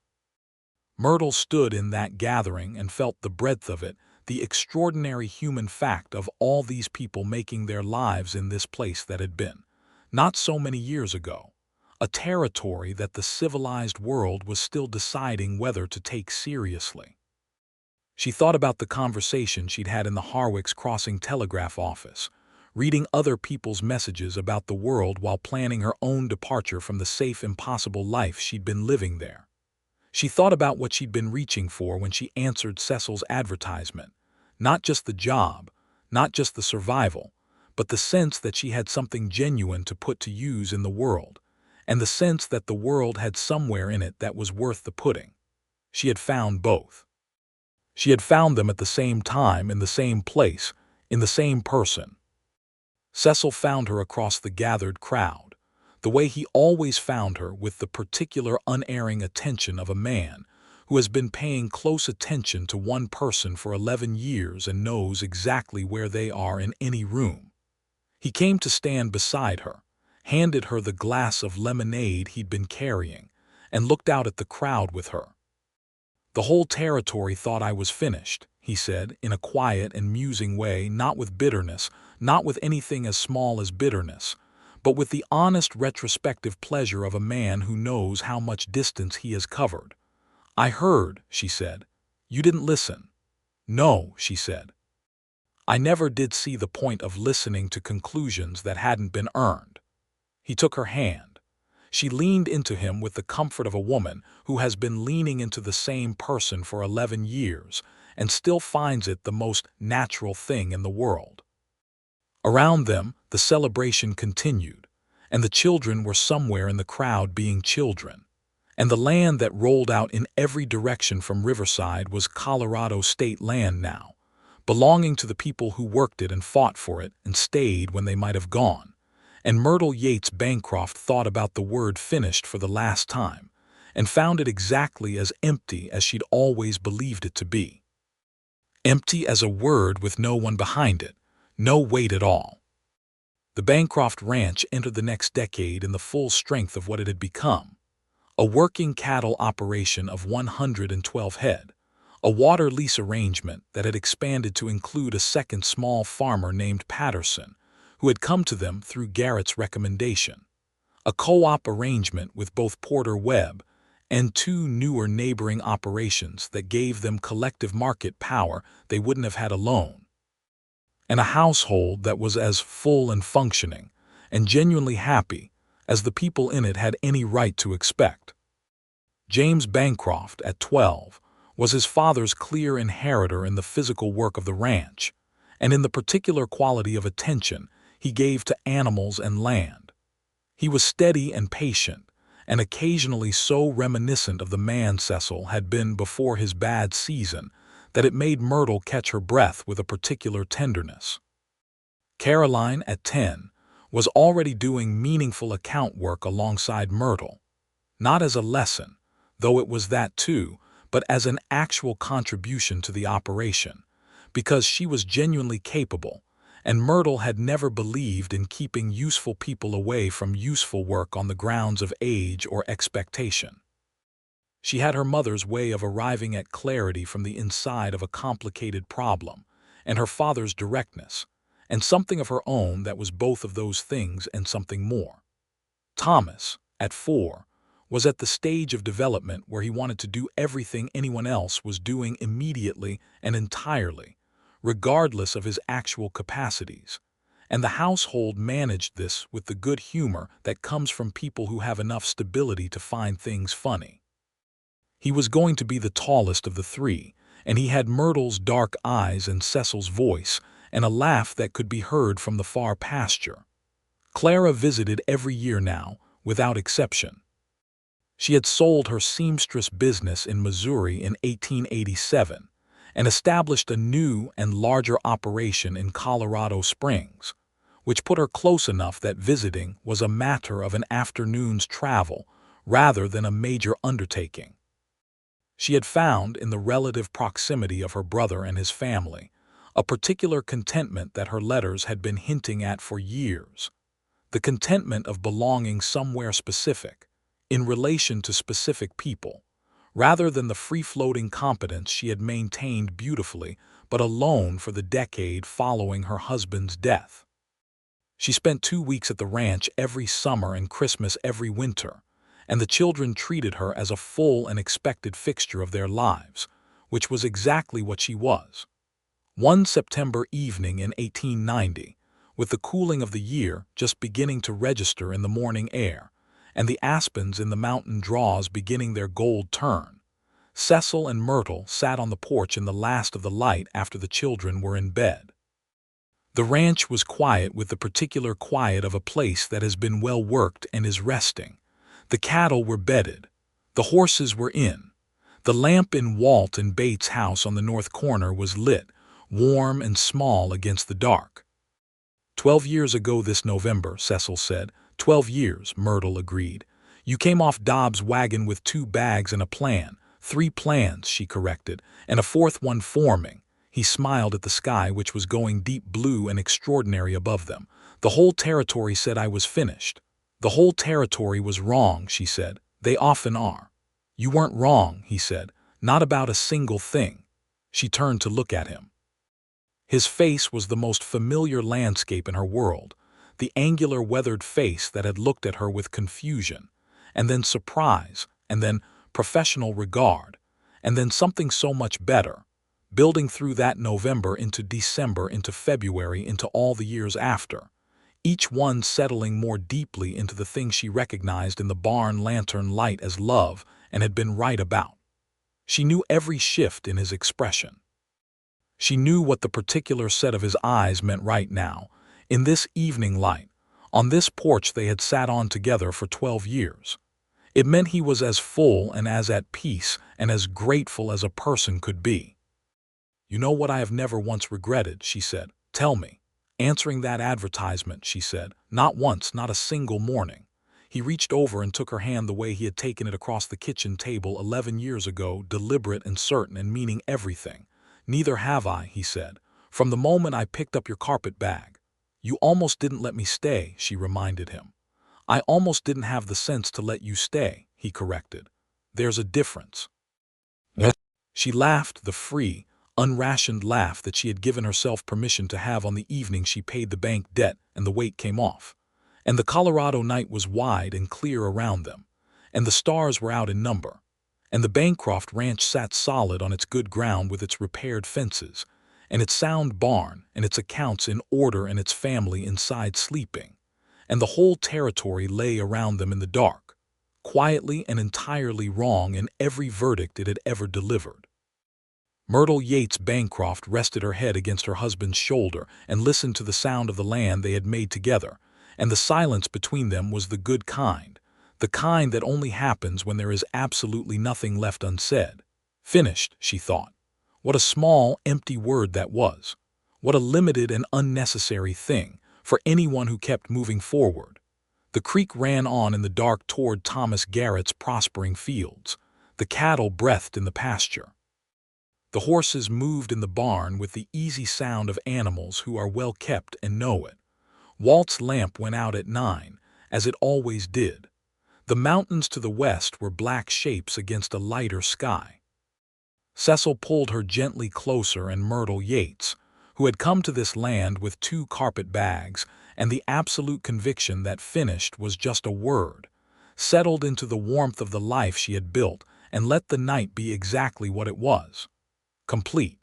Myrtle stood in that gathering and felt the breadth of it, the extraordinary human fact of all these people making their lives in this place that had been, not so many years ago, a territory that the civilized world was still deciding whether to take seriously. She thought about the conversation she'd had in the Harwick's Crossing telegraph office, reading other people's messages about the world while planning her own departure from the safe, impossible life she'd been living there. She thought about what she'd been reaching for when she answered Cecil's advertisement, not just the job, not just the survival, but the sense that she had something genuine to put to use in the world, and the sense that the world had somewhere in it that was worth the putting. She had found both. She had found them at the same time, in the same place, in the same person. Cecil found her across the gathered crowd, the way he always found her, with the particular unerring attention of a man who has been paying close attention to one person for 11 years and knows exactly where they are in any room. He came to stand beside her, handed her the glass of lemonade he'd been carrying, and looked out at the crowd with her. "The whole territory thought I was finished," he said, in a quiet and musing way, not with bitterness, not with anything as small as bitterness, but with the honest retrospective pleasure of a man who knows how much distance he has covered. "I heard," she said. "You didn't listen." "No," she said. "I never did see the point of listening to conclusions that hadn't been earned." He took her hand. She leaned into him with the comfort of a woman who has been leaning into the same person for 11 years and still finds it the most natural thing in the world. Around them, the celebration continued, and the children were somewhere in the crowd being children, and the land that rolled out in every direction from Riverside was Colorado state land now, belonging to the people who worked it and fought for it and stayed when they might have gone. And Myrtle Yates Bancroft thought about the word finished for the last time, and found it exactly as empty as she'd always believed it to be. Empty as a word with no one behind it, no weight at all. The Bancroft Ranch entered the next decade in the full strength of what it had become. A working cattle operation of 112 head, a water lease arrangement that had expanded to include a second small farmer named Patterson, who had come to them through Garrett's recommendation, a co-op arrangement with both Porter Webb and 2 newer neighboring operations that gave them collective market power they wouldn't have had alone, and a household that was as full and functioning and genuinely happy as the people in it had any right to expect. James Bancroft, at 12, was his father's clear inheritor in the physical work of the ranch, and in the particular quality of attention he gave to animals and land. He was steady and patient, and occasionally so reminiscent of the man Cecil had been before his bad season that it made Myrtle catch her breath with a particular tenderness. Caroline, at 10, was already doing meaningful account work alongside Myrtle, not as a lesson, though it was that too, but as an actual contribution to the operation, because she was genuinely capable, and Myrtle had never believed in keeping useful people away from useful work on the grounds of age or expectation. She had her mother's way of arriving at clarity from the inside of a complicated problem, and her father's directness, and something of her own that was both of those things and something more. Thomas, at 4, was at the stage of development where he wanted to do everything anyone else was doing immediately and entirely, regardless of his actual capacities, and the household managed this with the good humor that comes from people who have enough stability to find things funny. He was going to be the tallest of the three, and he had Myrtle's dark eyes and Cecil's voice, and a laugh that could be heard from the far pasture. Clara visited every year now, without exception. She had sold her seamstress business in Missouri in 1887 and established a new and larger operation in Colorado Springs, which put her close enough that visiting was a matter of an afternoon's travel rather than a major undertaking. She had found, in the relative proximity of her brother and his family, a particular contentment that her letters had been hinting at for years, the contentment of belonging somewhere specific, in relation to specific people, rather than the free-floating competence she had maintained beautifully but alone for the decade following her husband's death. She spent 2 weeks at the ranch every summer and Christmas every winter, and the children treated her as a full and expected fixture of their lives, which was exactly what she was. One September evening in 1890, with the cooling of the year just beginning to register in the morning air, and the aspens in the mountain draws beginning their gold turn, Cecil and Myrtle sat on the porch in the last of the light after the children were in bed. The ranch was quiet, with the particular quiet of a place that has been well worked and is resting. The cattle were bedded. The horses were in. The lamp in Walt and Bates' house on the north corner was lit, warm and small against the dark. 12 years ago this November, Cecil said. 12 years, Myrtle agreed. You came off Dobbs' wagon with 2 bags and a plan. 3 plans, she corrected, and a 4th one forming. He smiled at the sky, which was going deep blue and extraordinary above them. The whole territory said I was finished. The whole territory was wrong, she said. They often are. You weren't wrong, he said. Not about a single thing. She turned to look at him. His face was the most familiar landscape in her world, the angular weathered face that had looked at her with confusion, and then surprise, and then professional regard, and then something so much better, building through that November into December, into February, into all the years after, each one settling more deeply into the thing she recognized in the barn lantern light as love and had been right about. She knew every shift in his expression. She knew what the particular set of his eyes meant right now, in this evening light, on this porch they had sat on together for 12 years. It meant he was as full and as at peace and as grateful as a person could be. You know what I have never once regretted, she said. Tell me. Answering that advertisement, she said. Not once, not a single morning. He reached over and took her hand the way he had taken it across the kitchen table 11 years ago, deliberate and certain and meaning everything. Neither have I, he said, from the moment I picked up your carpet bag. You almost didn't let me stay, she reminded him. I almost didn't have the sense to let you stay, he corrected. There's a difference. She laughed, the free, unrationed laugh that she had given herself permission to have on the evening she paid the bank debt and the weight came off. And the Colorado night was wide and clear around them, and the stars were out in number, and the Bancroft ranch sat solid on its good ground with its repaired fences, and its sound barn, and its accounts in order, and its family inside sleeping, and the whole territory lay around them in the dark, quietly and entirely wrong in every verdict it had ever delivered. Myrtle Yates Bancroft rested her head against her husband's shoulder and listened to the sound of the land they had made together, and the silence between them was the good kind, the kind that only happens when there is absolutely nothing left unsaid. Finished, she thought. What a small, empty word that was. What a limited and unnecessary thing for anyone who kept moving forward. The creek ran on in the dark toward Thomas Garrett's prospering fields. The cattle breathed in the pasture. The horses moved in the barn with the easy sound of animals who are well kept and know it. Walt's lamp went out at 9, as it always did. The mountains to the west were black shapes against a lighter sky. Cecil pulled her gently closer, and Myrtle Yates, who had come to this land with 2 carpet bags and the absolute conviction that finished was just a word, settled into the warmth of the life she had built and let the night be exactly what it was. Complete.